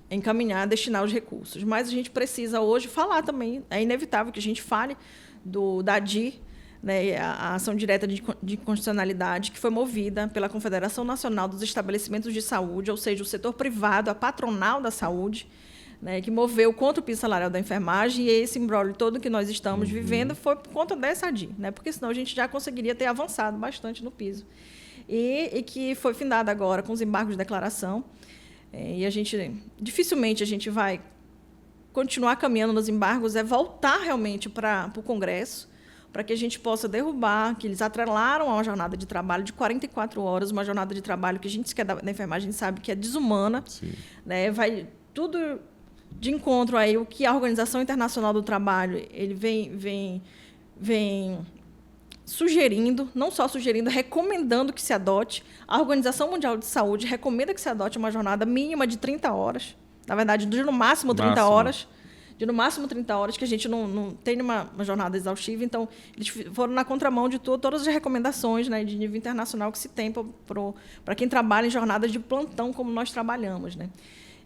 encaminhar, destinar os recursos. Mas a gente precisa hoje falar também, é inevitável que a gente fale da ADI, né, a ação direta de constitucionalidade, que foi movida pela Confederação Nacional dos Estabelecimentos de Saúde, ou seja, o setor privado, a patronal da saúde, né, que moveu contra o piso salarial da enfermagem, e esse imbróglio todo que nós estamos vivendo foi por conta dessa ADI, né, porque senão a gente já conseguiria ter avançado bastante no piso. E que foi findada agora com os embargos de declaração, e dificilmente a gente vai continuar caminhando nos embargos, é voltar realmente para o Congresso, para que a gente possa derrubar, que eles atrelaram a uma jornada de trabalho de 44 horas, uma jornada de trabalho que a gente que é da enfermagem sabe que é desumana, né? Vai tudo de encontro aí o que a Organização Internacional do Trabalho ele vem sugerindo, não só sugerindo, recomendando que se adote. A Organização Mundial de Saúde recomenda que se adote uma jornada mínima de 30 horas, na verdade, de no máximo 30 horas, de no máximo 30 horas, que a gente não tem uma jornada exaustiva. Então, eles foram na contramão de todas as recomendações, né, de nível internacional que se tem para quem trabalha em jornadas de plantão, como nós trabalhamos, né?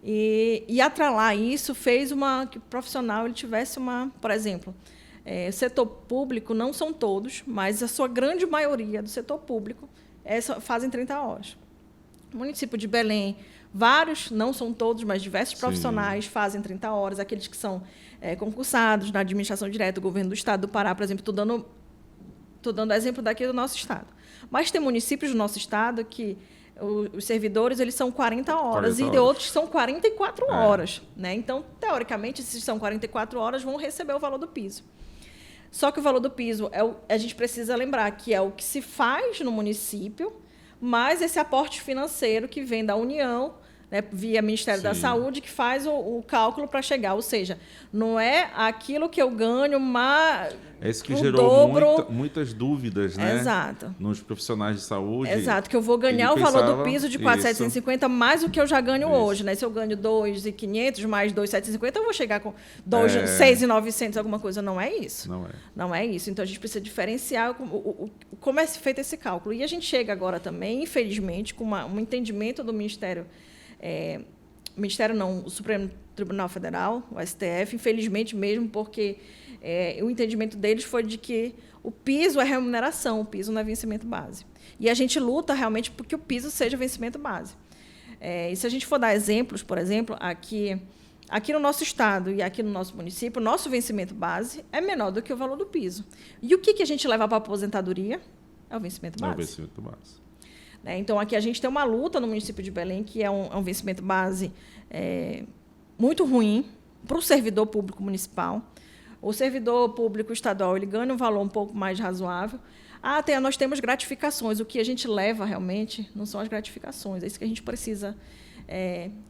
E atrelar isso fez que o profissional ele tivesse por exemplo, setor público, não são todos, mas a sua grande maioria do setor público fazem 30 horas. O município de Belém, vários, não são todos, mas diversos profissionais fazem 30 horas, aqueles que são concursados na administração direta do governo do Estado do Pará, por exemplo, estou dando exemplo daqui do nosso Estado. Mas tem municípios do nosso Estado que os servidores eles são 40 horas, e de outros são 44 horas. Né? Então, teoricamente, se são 44 horas, vão receber o valor do piso. Só que o valor do piso, a gente precisa lembrar que é o que se faz no município, mais esse aporte financeiro que vem da União, né, via Ministério da Saúde, que faz o cálculo para chegar. Ou seja, não é aquilo que eu ganho, mas isso que gerou muitas dúvidas, né? Exato. Nos profissionais de saúde. Exato, que eu vou ganhar o valor do piso de 4.750 mais o que eu já ganho hoje. Né? Se eu ganho 2.500 mais 2.750, eu vou chegar com 6.900, alguma coisa. Não é isso. Não é isso. Então, a gente precisa diferenciar como é feito esse cálculo. E a gente chega agora também, infelizmente, com um entendimento do Ministério... o Supremo Tribunal Federal, o STF, infelizmente mesmo, porque o entendimento deles foi de que o piso é remuneração, o piso não é vencimento base. E a gente luta realmente porque o piso seja vencimento base. E se a gente for dar exemplos, por exemplo, aqui no nosso estado e aqui no nosso município, o nosso vencimento base é menor do que o valor do piso. E o que a gente leva para a aposentadoria? É o vencimento base. É o vencimento base. Então, aqui a gente tem uma luta no município de Belém, que é um vencimento base muito ruim para o servidor público municipal. O servidor público estadual ele ganha um valor um pouco mais razoável. Nós temos gratificações. O que a gente leva realmente não são as gratificações. É isso que a gente precisa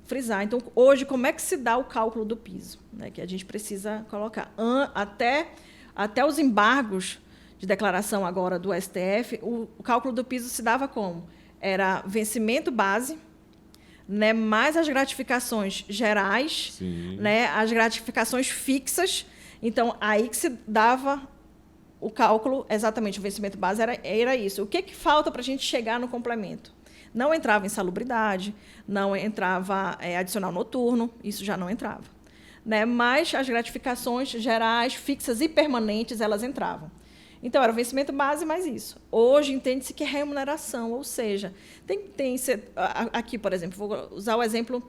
frisar. Então, hoje, como é que se dá o cálculo do piso? Né, que a gente precisa colocar. Até os embargos de declaração agora do STF, o cálculo do piso se dava como? Era vencimento base, né, mais as gratificações gerais, né, as gratificações fixas. Então, aí que se dava o cálculo, exatamente, o vencimento base era isso. O que falta para a gente chegar no complemento? Não entrava insalubridade, não entrava adicional noturno, isso já não entrava. Né, mas as gratificações gerais, fixas e permanentes, elas entravam. Então, era o vencimento base mais isso. Hoje, entende-se que é remuneração, ou seja, aqui, por exemplo, vou usar o exemplo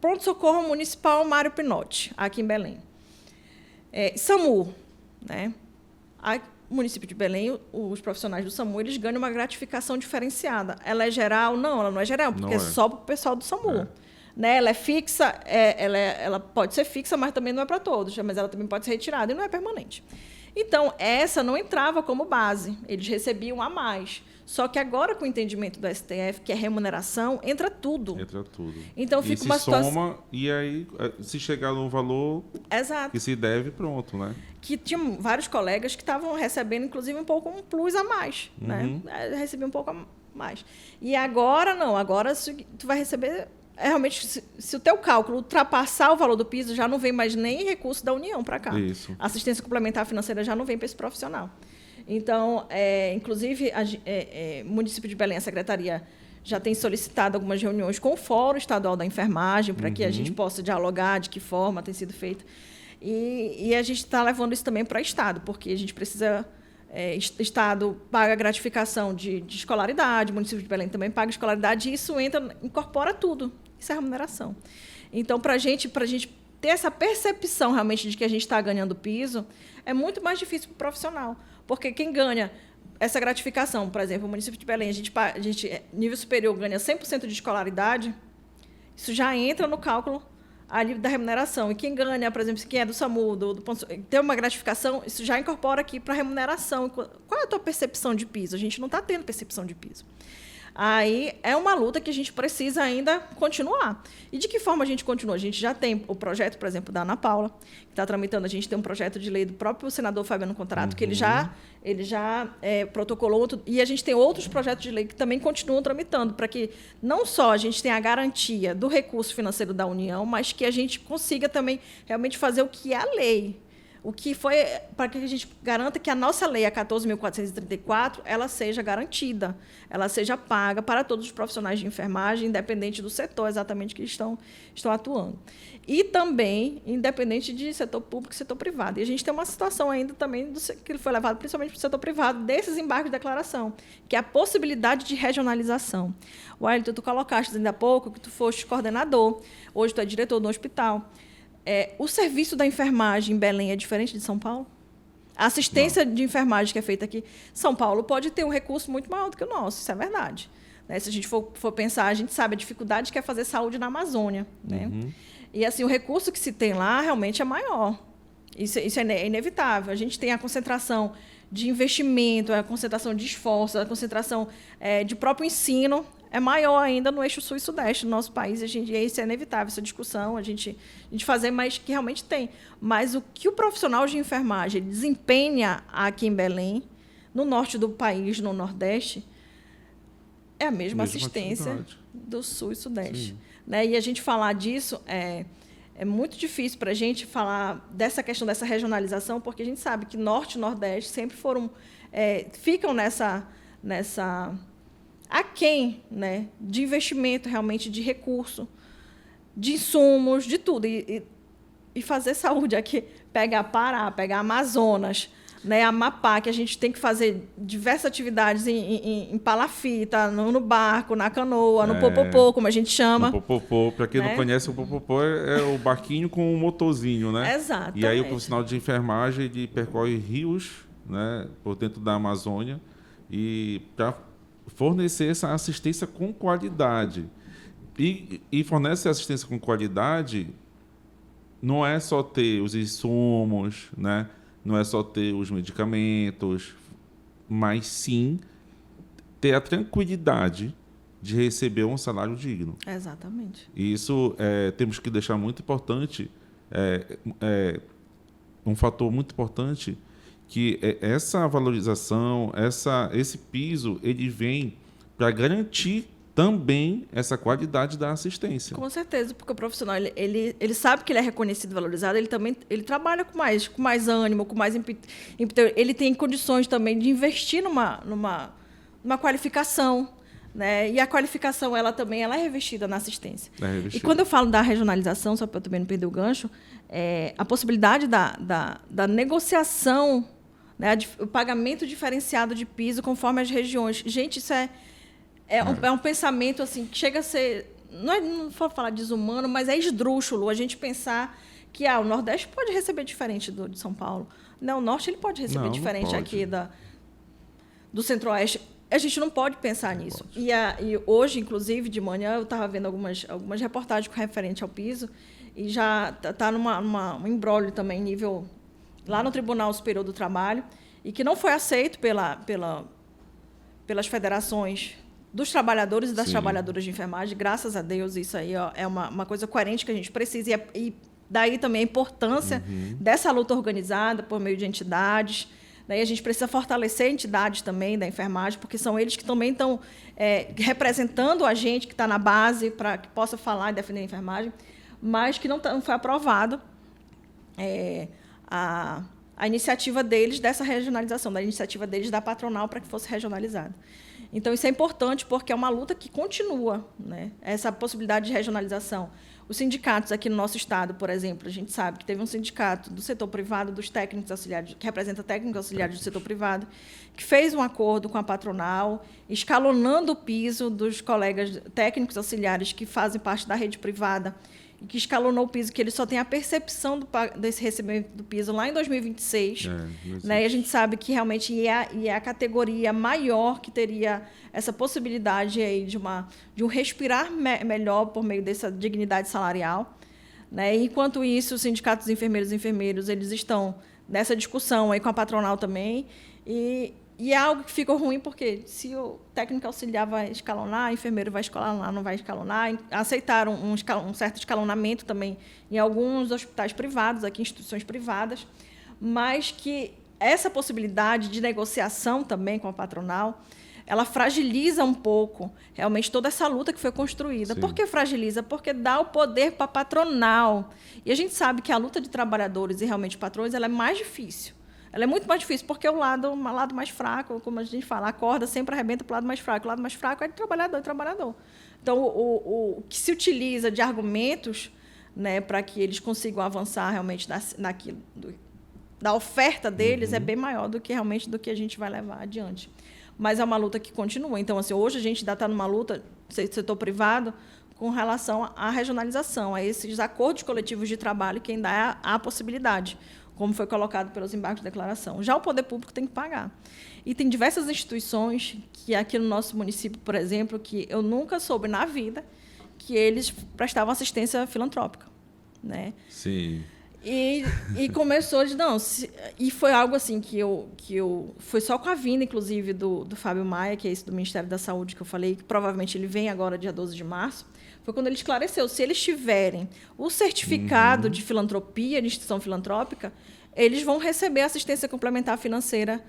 Pronto-Socorro Municipal Mário Pinotti, aqui em Belém. SAMU, né? O município de Belém, os profissionais do SAMU, eles ganham uma gratificação diferenciada. Ela é geral? Não, ela não é geral, porque é só para o pessoal do SAMU. né? Ela é fixa, ela pode ser fixa, mas também não é para todos, mas ela também pode ser retirada e não é permanente. Então, essa não entrava como base, eles recebiam a mais. Só que agora, com o entendimento do STF, que é remuneração, entra tudo. Entra tudo. Então, fica uma situação... soma, e aí, se chegar no valor que se deve, pronto, né? Que tinham vários colegas que estavam recebendo, inclusive, um pouco um plus a mais, né? Recebiam um pouco a mais. E agora, não. Agora, tu vai receber... Realmente, se o teu cálculo ultrapassar o valor do piso, já não vem mais nem recurso da União para cá. Isso. A assistência complementar financeira já não vem para esse profissional. Então, inclusive, o município de Belém, a secretaria, já tem solicitado algumas reuniões com o Fórum Estadual da Enfermagem para que a gente possa dialogar de que forma tem sido feito. E a gente está levando isso também para o Estado, porque a gente precisa... Estado paga gratificação de escolaridade, o município de Belém também paga escolaridade, e isso incorpora tudo. Isso é remuneração. Então, para a gente ter essa percepção realmente de que a gente está ganhando piso, é muito mais difícil para o profissional. Porque quem ganha essa gratificação, por exemplo, o município de Belém, a gente nível superior, ganha 100% de escolaridade, isso já entra no cálculo ali da remuneração. E quem ganha, por exemplo, quem é do SAMU, tem uma gratificação, isso já incorpora aqui para a remuneração. Qual é a tua percepção de piso? A gente não está tendo percepção de piso. Aí é uma luta que a gente precisa ainda continuar. E de que forma a gente continua? A gente já tem o projeto, por exemplo, da Ana Paula, que está tramitando. A gente tem um projeto de lei do próprio senador Fabiano Contrato, que ele já protocolou. E a gente tem outros projetos de lei que também continuam tramitando, para que não só a gente tenha a garantia do recurso financeiro da União, mas que a gente consiga também realmente fazer o que é a lei. O que foi para que a gente garanta que a nossa lei, a 14.434, ela seja garantida, ela seja paga para todos os profissionais de enfermagem, independente do setor exatamente que estão atuando. E também, independente de setor público e setor privado. E a gente tem uma situação ainda também que foi levado principalmente para o setor privado, desses embargos de declaração, que é a possibilidade de regionalização. Wellington, tu colocaste ainda há pouco que tu foste coordenador, hoje tu é diretor do hospital. O serviço da enfermagem em Belém é diferente de São Paulo? A assistência de enfermagem que é feita aqui, São Paulo pode ter um recurso muito maior do que o nosso, isso é verdade. Né? Se a gente for pensar, a gente sabe a dificuldade que é fazer saúde na Amazônia. Né? E assim, o recurso que se tem lá realmente é maior. Isso é inevitável. A gente tem a concentração de investimento, a concentração de esforço, a concentração de próprio ensino é maior ainda no eixo sul e sudeste do nosso país. E isso é inevitável, essa discussão, a gente fazer, mas que realmente tem. Mas o que o profissional de enfermagem desempenha aqui em Belém, no norte do país, no nordeste, é a mesma assistência atividade do sul e sudeste. Né? E a gente falar disso é muito difícil para a gente falar dessa questão dessa regionalização, porque a gente sabe que norte e nordeste sempre ficam nessa aquém, né, de investimento realmente, de recurso, de insumos, de tudo. E fazer saúde aqui, pegar Pará, pegar Amazonas, né, Amapá, que a gente tem que fazer diversas atividades em palafita, no barco, na canoa, no popopô, como a gente chama. No popopô, para quem não conhece, o popopô é o barquinho com um motorzinho, né? Exatamente. E aí o profissional de enfermagem percorre rios, né, por dentro da Amazônia, e para fornecer essa assistência com qualidade. E fornece assistência com qualidade não é só ter os insumos, né? Não é só ter os medicamentos, mas sim ter a tranquilidade de receber um salário digno. Exatamente. E isso temos que deixar muito importante, um fator muito importante, que essa valorização, esse piso, ele vem para garantir também essa qualidade da assistência. Com certeza, porque o profissional ele sabe que ele é reconhecido e valorizado, ele trabalha com mais ânimo, com mais ímpeto, ele tem condições também de investir numa qualificação, né? E a qualificação ela é revestida na assistência. E quando eu falo da regionalização, só para eu também não perder o gancho, a possibilidade da negociação, né? O pagamento diferenciado de piso conforme as regiões. Gente, isso é um pensamento assim, que chega a ser, não vou falar desumano, mas é esdrúxulo a gente pensar que o Nordeste pode receber diferente de São Paulo. Não, o Norte ele pode receber diferente aqui do Centro-Oeste. a gente não pode pensar nisso. E hoje, inclusive, de manhã, eu estava vendo algumas reportagens com referente ao piso e já está um imbróglio também, nível lá no Tribunal Superior do Trabalho, e que não foi aceito pelas federações dos trabalhadores e das trabalhadoras de enfermagem. Graças a Deus, isso aí é uma coisa coerente que a gente precisa. E daí também a importância dessa luta organizada por meio de entidades. Daí a gente precisa fortalecer entidades também da enfermagem, porque são eles que também estão representando a gente que está na base para que possa falar e defender a enfermagem, mas que não foi aprovado a iniciativa deles dessa regionalização, da iniciativa deles da patronal para que fosse regionalizada. Então, isso é importante porque é uma luta que continua, né? Essa possibilidade de regionalização. Os sindicatos aqui no nosso estado, por exemplo, a gente sabe que teve um sindicato do setor privado, dos técnicos auxiliares, que representa técnicos auxiliares do setor privado, que fez um acordo com a patronal, escalonando o piso dos colegas técnicos auxiliares que fazem parte da rede privada, e que escalonou o piso, que ele só tem a percepção desse recebimento do piso lá em 2026. Né? E a gente sabe que realmente é a categoria maior que teria essa possibilidade aí de um respirar melhor por meio dessa dignidade salarial. Né? E, enquanto isso, os sindicatos dos enfermeiros e enfermeiros eles estão nessa discussão aí com a patronal também. E é algo que ficou ruim, porque se o técnico auxiliar vai escalonar, o enfermeiro vai escalonar, não vai escalonar. Aceitaram um certo escalonamento também em alguns hospitais privados, aqui instituições privadas, mas que essa possibilidade de negociação também com a patronal, ela fragiliza um pouco realmente toda essa luta que foi construída. Sim. Por que fragiliza? Porque dá o poder para a patronal. E a gente sabe que a luta de trabalhadores e realmente patrões ela é mais difícil. Ela é muito mais difícil, porque o lado mais fraco, como a gente fala, a corda sempre arrebenta para o lado mais fraco. O lado mais fraco é de trabalhador. Então, o que se utiliza de argumentos, né, para que eles consigam avançar realmente da oferta deles é bem maior do que a gente vai levar adiante. Mas é uma luta que continua. Então, assim, hoje a gente ainda está numa luta, setor privado, com relação à regionalização, a esses acordos coletivos de trabalho que ainda há a possibilidade, como foi colocado pelos embargos de declaração. Já o poder público tem que pagar. E tem diversas instituições que aqui no nosso município, por exemplo, que eu nunca soube na vida que eles prestavam assistência filantrópica. Né? Sim. E começou e foi algo assim que foi só com a vinda, inclusive, do Fábio Maia, que é esse do Ministério da Saúde que eu falei, que provavelmente ele vem agora, dia 12 de março, foi quando ele esclareceu, se eles tiverem o certificado de filantropia, de instituição filantrópica, eles vão receber assistência complementar financeira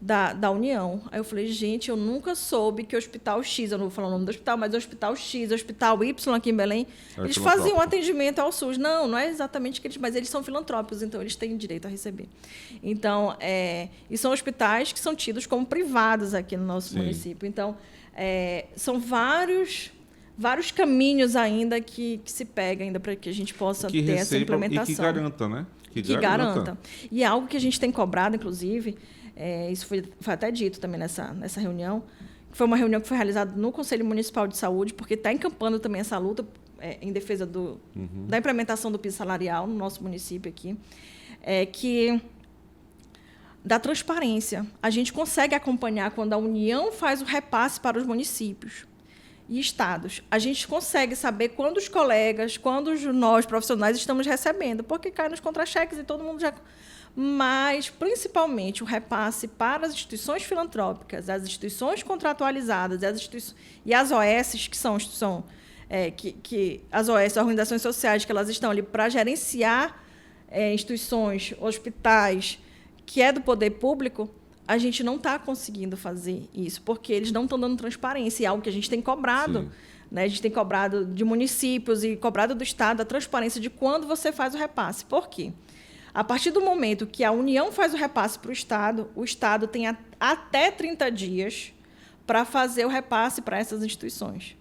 da União. Aí eu falei, gente, eu nunca soube que o Hospital X, eu não vou falar o nome do hospital, mas o Hospital X, o Hospital Y aqui em Belém, eles faziam atendimento ao SUS. Não é exatamente que mas eles são filantrópicos, então eles têm direito a receber. Então, e são hospitais que são tidos como privados aqui no nosso município. Então, são vários caminhos ainda que se pega ainda para que a gente possa ter essa implementação. E que garanta, né? Que garanta. E é algo que a gente tem cobrado, inclusive, isso foi até dito também nessa reunião, que foi uma reunião que foi realizada no Conselho Municipal de Saúde, porque está encampando também essa luta em defesa da implementação do piso salarial no nosso município aqui, que da transparência. A gente consegue acompanhar quando a União faz o repasse para os municípios e estados. A gente consegue saber quando os colegas, quando nós, profissionais, estamos recebendo, porque cai nos contra-cheques e todo mundo já... Mas, principalmente, o repasse para as instituições filantrópicas, as instituições contratualizadas e as OS, que são as OS, organizações sociais, que elas estão ali para gerenciar instituições, hospitais, que é do poder público, a gente não está conseguindo fazer isso, porque eles não estão dando transparência, e é algo que a gente tem cobrado. Né? A gente tem cobrado de municípios e cobrado do Estado a transparência de quando você faz o repasse. Por quê? A partir do momento que a União faz o repasse para o Estado tem até 30 dias para fazer o repasse para essas instituições.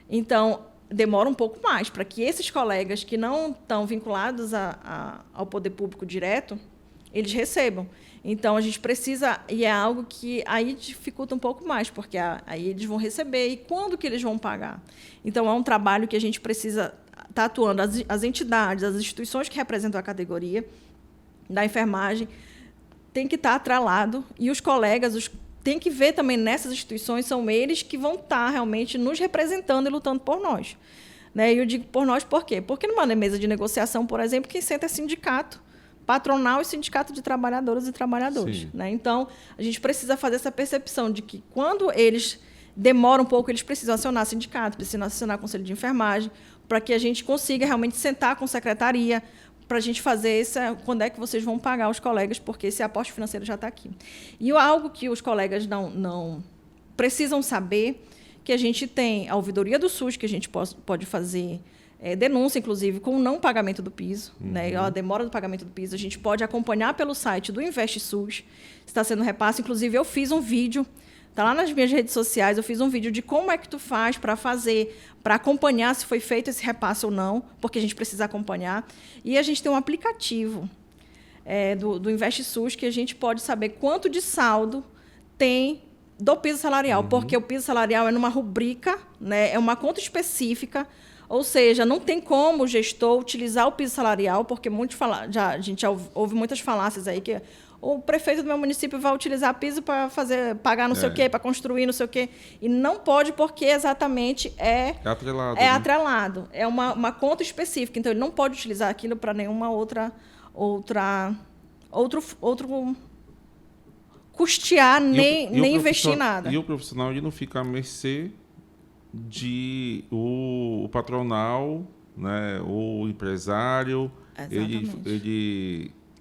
Então, demora um pouco mais para que esses colegas que não estão vinculados ao poder público direto, eles recebam. Então, a gente precisa, e é algo que aí dificulta um pouco mais, porque aí eles vão receber, e quando que eles vão pagar? Então, é um trabalho que a gente precisa estar atuando, as entidades, as instituições que representam a categoria da enfermagem, tem que estar atrelado, e os colegas, tem que ver também nessas instituições, são eles que vão estar realmente nos representando e lutando por nós. Né? E eu digo por nós por quê? Porque numa mesa de negociação, por exemplo, quem senta é sindicato patronal e sindicato de trabalhadoras e trabalhadores. Né? Então, a gente precisa fazer essa percepção de que quando eles demoram um pouco, eles precisam acionar sindicato, precisam acionar conselho de enfermagem, para que a gente consiga realmente sentar com a secretaria, para a gente fazer quando é que vocês vão pagar os colegas, porque esse aporte financeiro já está aqui. E algo que os colegas não precisam saber, que a gente tem a ouvidoria do SUS, que a gente pode fazer denúncia, inclusive, com o não pagamento do piso, né, a demora do pagamento do piso. A gente pode acompanhar pelo site do InvestSUS, se está sendo repasse. Inclusive, eu fiz um vídeo, está lá nas minhas redes sociais, eu fiz um vídeo de como é que tu faz para acompanhar se foi feito esse repasse ou não, porque a gente precisa acompanhar. E a gente tem um aplicativo do InvestSUS que a gente pode saber quanto de saldo tem do piso salarial, porque o piso salarial é numa rubrica, né, é uma conta específica, ou seja, não tem como o gestor utilizar o piso salarial, porque a gente já ouve muitas falácias aí que o prefeito do meu município vai utilizar piso para pagar não sei o quê, para construir não sei o quê. E não pode, porque exatamente é atrelado. É atrelado. É uma conta específica. Então, ele não pode utilizar aquilo para nenhuma outro custear, nem investir em nada. E o profissional ele não fica à mercê o patronal, né, o empresário,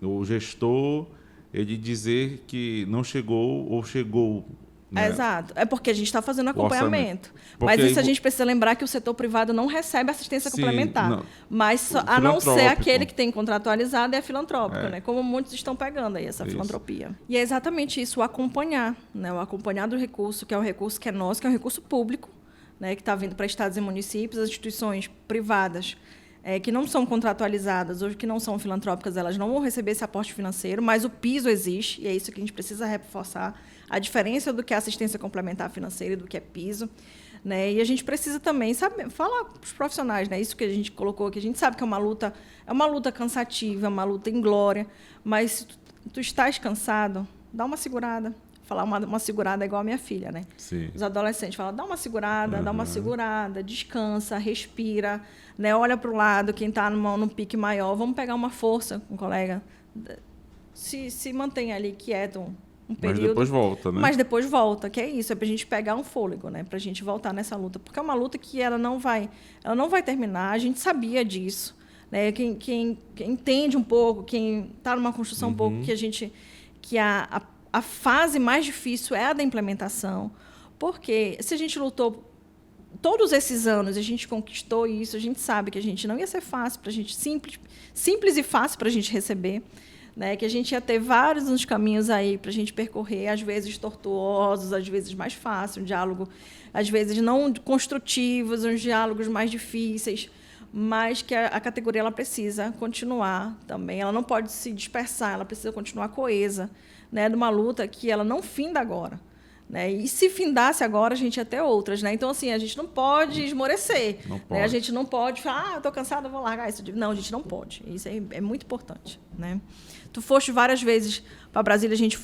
o gestor, ele dizer que não chegou ou chegou. Né? Exato. É porque a gente está fazendo acompanhamento. Mas isso a gente precisa lembrar que o setor privado não recebe assistência complementar. Não. Mas a não ser aquele que tem contratualizado é filantrópico, né? Como muitos estão pegando aí essa filantropia. E é exatamente isso, o acompanhar. Né? O acompanhar do recurso, que é um recurso que é nosso, que é um recurso público, né? Que está vindo para estados e municípios, as instituições privadas que não são contratualizadas ou que não são filantrópicas, elas não vão receber esse aporte financeiro, mas o piso existe, e é isso que a gente precisa reforçar, a diferença do que é assistência complementar financeira e do que é piso. Né? E a gente precisa também falar para os profissionais, né? Isso que a gente colocou aqui, a gente sabe que é uma luta cansativa, é uma luta inglória, mas se tu estás cansado, dá uma segurada. Falar uma segurada é igual a minha filha, né? Sim. Os adolescentes falam, dá uma segurada, descansa, respira, né? Olha para o lado, quem está num pique maior, vamos pegar uma força com o colega. Se mantém ali quieto um período. Mas depois volta, né? Mas depois volta, que é isso, é para a gente pegar um fôlego, né? Para a gente voltar nessa luta. Porque é uma luta que ela não vai terminar, a gente sabia disso. Né? Quem entende um pouco, quem está numa construção um pouco, que a fase mais difícil é a da implementação, porque se a gente lutou todos esses anos, a gente conquistou isso, a gente sabe que a gente não ia ser fácil para a gente, simples e fácil para a gente receber, né? Que a gente ia ter vários uns caminhos aí para a gente percorrer, às vezes tortuosos, às vezes mais fácil, um diálogo, às vezes não construtivos, uns diálogos mais difíceis, mas que a categoria ela precisa continuar também, ela não pode se dispersar, ela precisa continuar coesa, né, de uma luta que ela não finda agora. Né? E se findasse agora, a gente ia ter outras. Né? Então, assim, a gente não pode esmorecer. Não pode. Né? A gente não pode falar, eu estou cansada, vou largar isso. Não, a gente não pode. Isso é muito importante. Né? Tu foste várias vezes para Brasília, a gente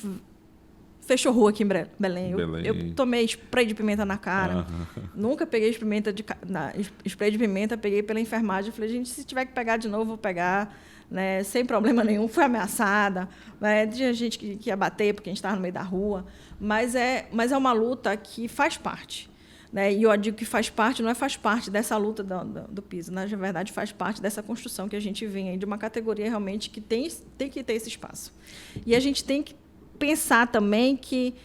fechou rua aqui em Belém. Eu tomei spray de pimenta na cara. Nunca peguei spray de pimenta, peguei pela enfermagem. Falei, gente, se tiver que pegar de novo, vou pegar. Né, sem problema nenhum, fui ameaçada, né, tinha gente que ia bater porque a gente estava no meio da rua, mas é uma luta que faz parte. Né, e eu digo que faz parte, não faz parte dessa luta do piso, né, na verdade faz parte dessa construção que a gente vem aí de uma categoria realmente que tem que ter esse espaço. E a gente tem que pensar também que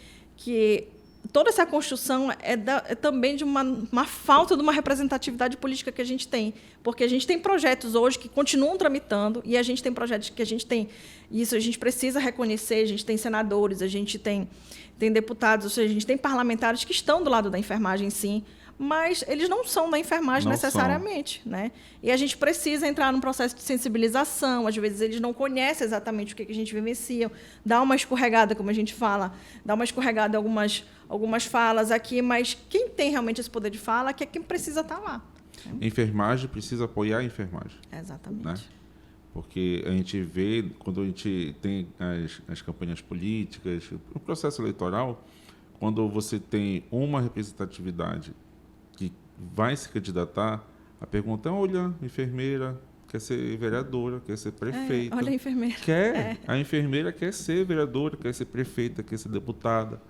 toda essa construção é também de uma falta de uma representatividade política que a gente tem. Porque a gente tem projetos hoje que continuam tramitando e a gente tem projetos que a gente tem. Isso a gente precisa reconhecer, a gente tem senadores, a gente tem deputados, ou seja, a gente tem parlamentares que estão do lado da enfermagem, sim, mas eles não são da enfermagem necessariamente. Né? E a gente precisa entrar num processo de sensibilização, às vezes eles não conhecem exatamente o que a gente vivencia, dá uma escorregada, como a gente fala, dá uma escorregada em algumas falas aqui, mas quem tem realmente esse poder de fala que é quem precisa estar lá. Enfermagem precisa apoiar a enfermagem. Exatamente. Né? Porque a gente vê, quando a gente tem as campanhas políticas, o processo eleitoral, quando você tem uma representatividade que vai se candidatar, a pergunta é: olha, enfermeira quer ser vereadora, quer ser prefeita. Olha a enfermeira. A enfermeira quer ser vereadora, quer ser prefeita, quer ser deputada,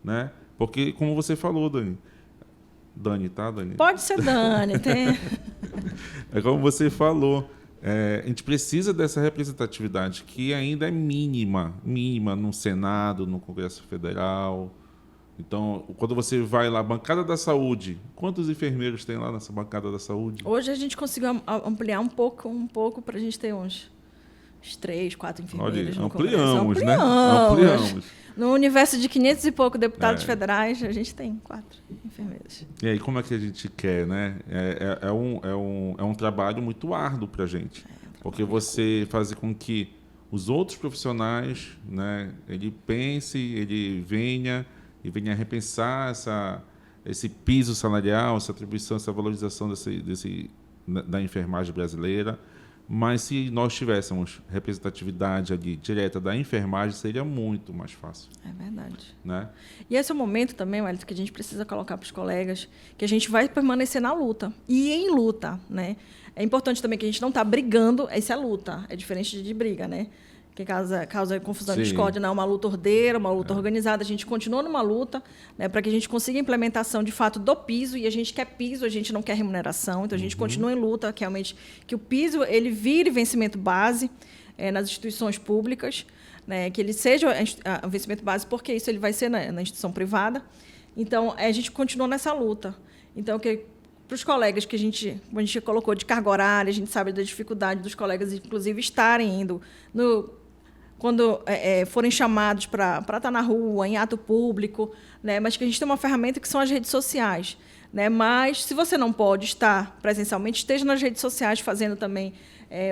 né? Porque, como você falou, Dani, tá, Dani? Pode ser Dani, tem. É como você falou, a gente precisa dessa representatividade que ainda é mínima no Senado, no Congresso Federal. Então, quando você vai lá, bancada da saúde, quantos enfermeiros tem lá nessa bancada da saúde? Hoje a gente conseguiu ampliar um pouco para a gente ter uns 3, 4 enfermeiros. Olha, no Congresso. né? Ampliamos. No universo de 500 e pouco deputados federais, a gente tem 4 enfermeiros. E aí, como é que a gente quer, né? É um trabalho muito árduo para a gente. Porque você faz com que os outros profissionais, né, ele pense, ele venha repensar esse piso salarial, essa atribuição, essa valorização da enfermagem brasileira. Mas se nós tivéssemos representatividade ali direta da enfermagem, seria muito mais fácil. É verdade. Né? E esse é o momento também, Wellington, que a gente precisa colocar para os colegas que a gente vai permanecer na luta. E em luta, né? É importante também que a gente não está brigando, essa é luta, é diferente de briga, né? Que causa confusão e discórdia, não é uma luta ordeira, uma luta organizada. A gente continua numa luta, né, para que a gente consiga a implementação, de fato, do piso, e a gente quer piso, a gente não quer remuneração, então a gente continua em luta, que realmente que o piso ele vire vencimento base nas instituições públicas, né, que ele seja o vencimento base, porque isso ele vai ser na instituição privada. Então, a gente continua nessa luta. Então, para os colegas que como a gente colocou, de carga horária, a gente sabe da dificuldade dos colegas, inclusive, estarem indo quando forem chamados para estar na rua, em ato público, né? Mas que a gente tem uma ferramenta que são as redes sociais. Né? Mas, se você não pode estar presencialmente, esteja nas redes sociais fazendo também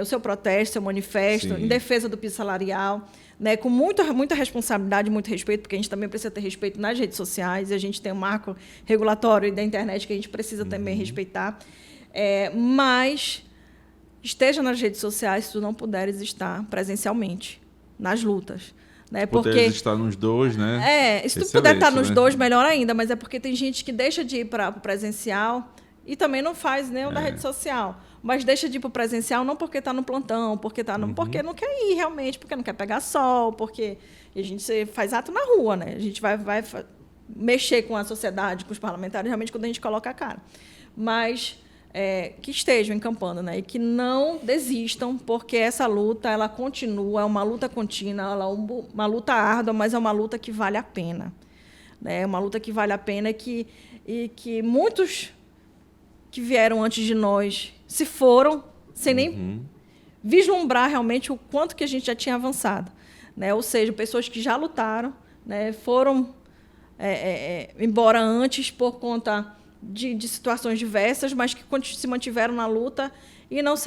o seu protesto, seu manifesto, em defesa do piso salarial, né? Com muita responsabilidade, muito respeito, porque a gente também precisa ter respeito nas redes sociais, e a gente tem um marco regulatório da internet que a gente precisa também respeitar. Mas esteja nas redes sociais se tu não puderes estar presencialmente nas lutas. Né? Porque estar nos dois, né? Se tu puder estar nos dois, melhor ainda, mas é porque tem gente que deixa de ir para o presencial e também não faz nem o da rede social. Mas deixa de ir para o presencial não porque está no plantão, porque porque não quer ir realmente, porque não quer pegar sol, porque a gente faz ato na rua, né? A gente vai mexer com a sociedade, com os parlamentares, realmente quando a gente coloca a cara. Mas que estejam encampando, né? E que não desistam, porque essa luta ela continua, é uma luta contínua, ela é uma luta árdua, mas é uma luta que vale a pena. Né? É uma luta que vale a pena e que muitos que vieram antes de nós se foram sem nem vislumbrar realmente o quanto que a gente já tinha avançado. Né? Ou seja, pessoas que já lutaram, né? Foram embora antes por conta de situações diversas, mas que se mantiveram na luta, e não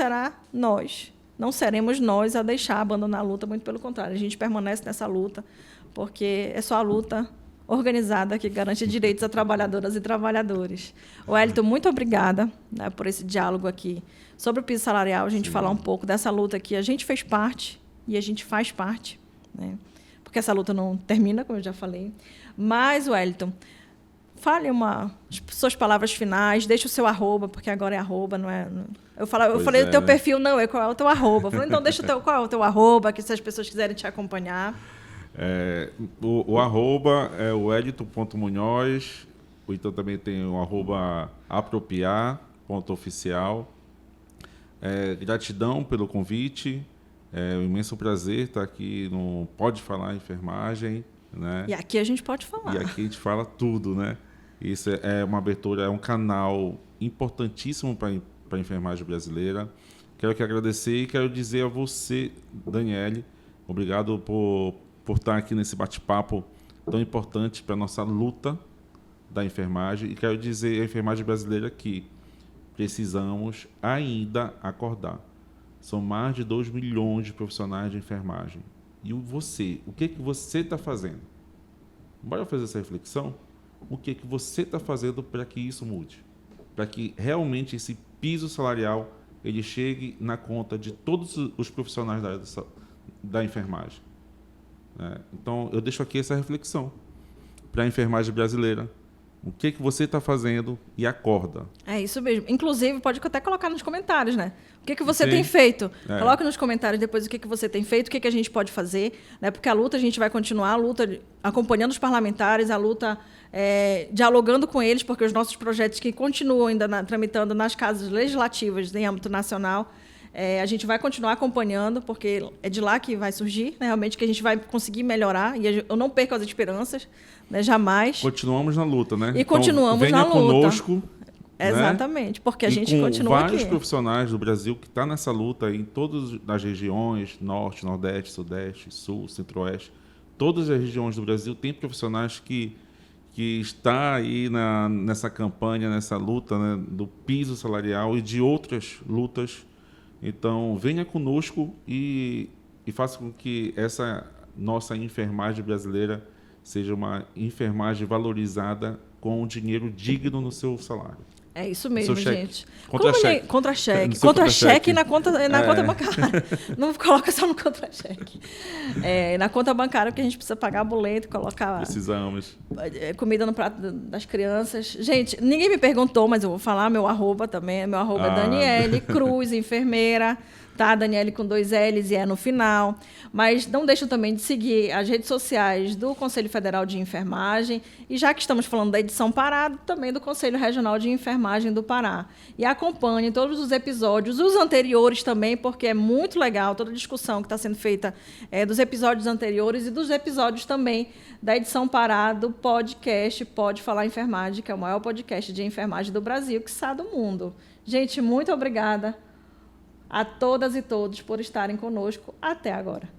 seremos nós a deixar abandonar a luta, muito pelo contrário, a gente permanece nessa luta, porque é só a luta organizada que garante direitos a trabalhadoras e trabalhadores. Wellington, muito obrigada, né, por esse diálogo aqui sobre o piso salarial, a gente falar um pouco dessa luta que a gente fez parte e a gente faz parte, né, porque essa luta não termina, como eu já falei. Mas, Wellington, fale suas palavras finais, deixe o seu arroba, porque agora é arroba, não é... Eu falei o teu perfil, não, qual é o teu arroba? Eu falei, então deixa qual é o teu arroba, que se as pessoas quiserem te acompanhar. O arroba é o Wellington.Munhoz, então também tem o arroba apropriar.oficial. Gratidão pelo convite, é um imenso prazer estar aqui no Pode Falar Enfermagem. Né? E aqui a gente pode falar. E aqui a gente fala tudo, né? Isso é uma abertura, é um canal importantíssimo para a enfermagem brasileira. Quero agradecer e quero dizer a você, Daniele, obrigado por estar aqui nesse bate-papo tão importante para a nossa luta da enfermagem. E quero dizer à enfermagem brasileira que precisamos ainda acordar. São mais de 2 milhões de profissionais de enfermagem. E você, o que você está fazendo? Bora fazer essa reflexão? O que você está fazendo para que isso mude? Para que realmente esse piso salarial ele chegue na conta de todos os profissionais da enfermagem. Então, eu deixo aqui essa reflexão. para a enfermagem brasileira. O que você está fazendo e acorda. É isso mesmo. Inclusive, pode até colocar nos comentários, né? O que você tem feito? Coloque nos comentários depois o que você tem feito, o que a gente pode fazer, né? Porque a luta a gente vai continuar, a luta acompanhando os parlamentares, a luta dialogando com eles, porque os nossos projetos que continuam ainda tramitando nas casas legislativas em âmbito nacional, a gente vai continuar acompanhando, porque é de lá que vai surgir, né, realmente, que a gente vai conseguir melhorar. E eu não perco as esperanças, né, jamais. Continuamos na luta, né? E continuamos na luta. Venha conosco. Exatamente, né? Porque a gente continua aqui. Com vários profissionais do Brasil que estão nessa luta em todas as regiões, Norte, Nordeste, Sudeste, Sul, Centro-Oeste. Todas as regiões do Brasil tem profissionais que está aí nessa campanha, nessa luta, né, do piso salarial e de outras lutas. Então, venha conosco e faça com que essa nossa enfermagem brasileira seja uma enfermagem valorizada com um dinheiro digno no seu salário. É isso mesmo, gente. Contra-cheque. Contra-cheque. Contra-cheque na conta bancária. Não coloca só no contra-cheque. Na conta bancária, porque a gente precisa pagar boleto, colocar... Precisamos. Comida no prato das crianças. Gente, ninguém me perguntou, mas eu vou falar meu arroba também. Meu arroba é Daniele Cruz, enfermeira. Tá, Daniele com 2 L's e no final. Mas não deixem também de seguir as redes sociais do Conselho Federal de Enfermagem e, já que estamos falando da edição Pará, também do Conselho Regional de Enfermagem do Pará. E acompanhem todos os episódios, os anteriores também, porque é muito legal toda a discussão que está sendo feita dos episódios anteriores e dos episódios também da edição Pará do podcast Pode Falar Enfermagem, que é o maior podcast de enfermagem do Brasil, que está do mundo. Gente, muito obrigada a todas e todos por estarem conosco até agora.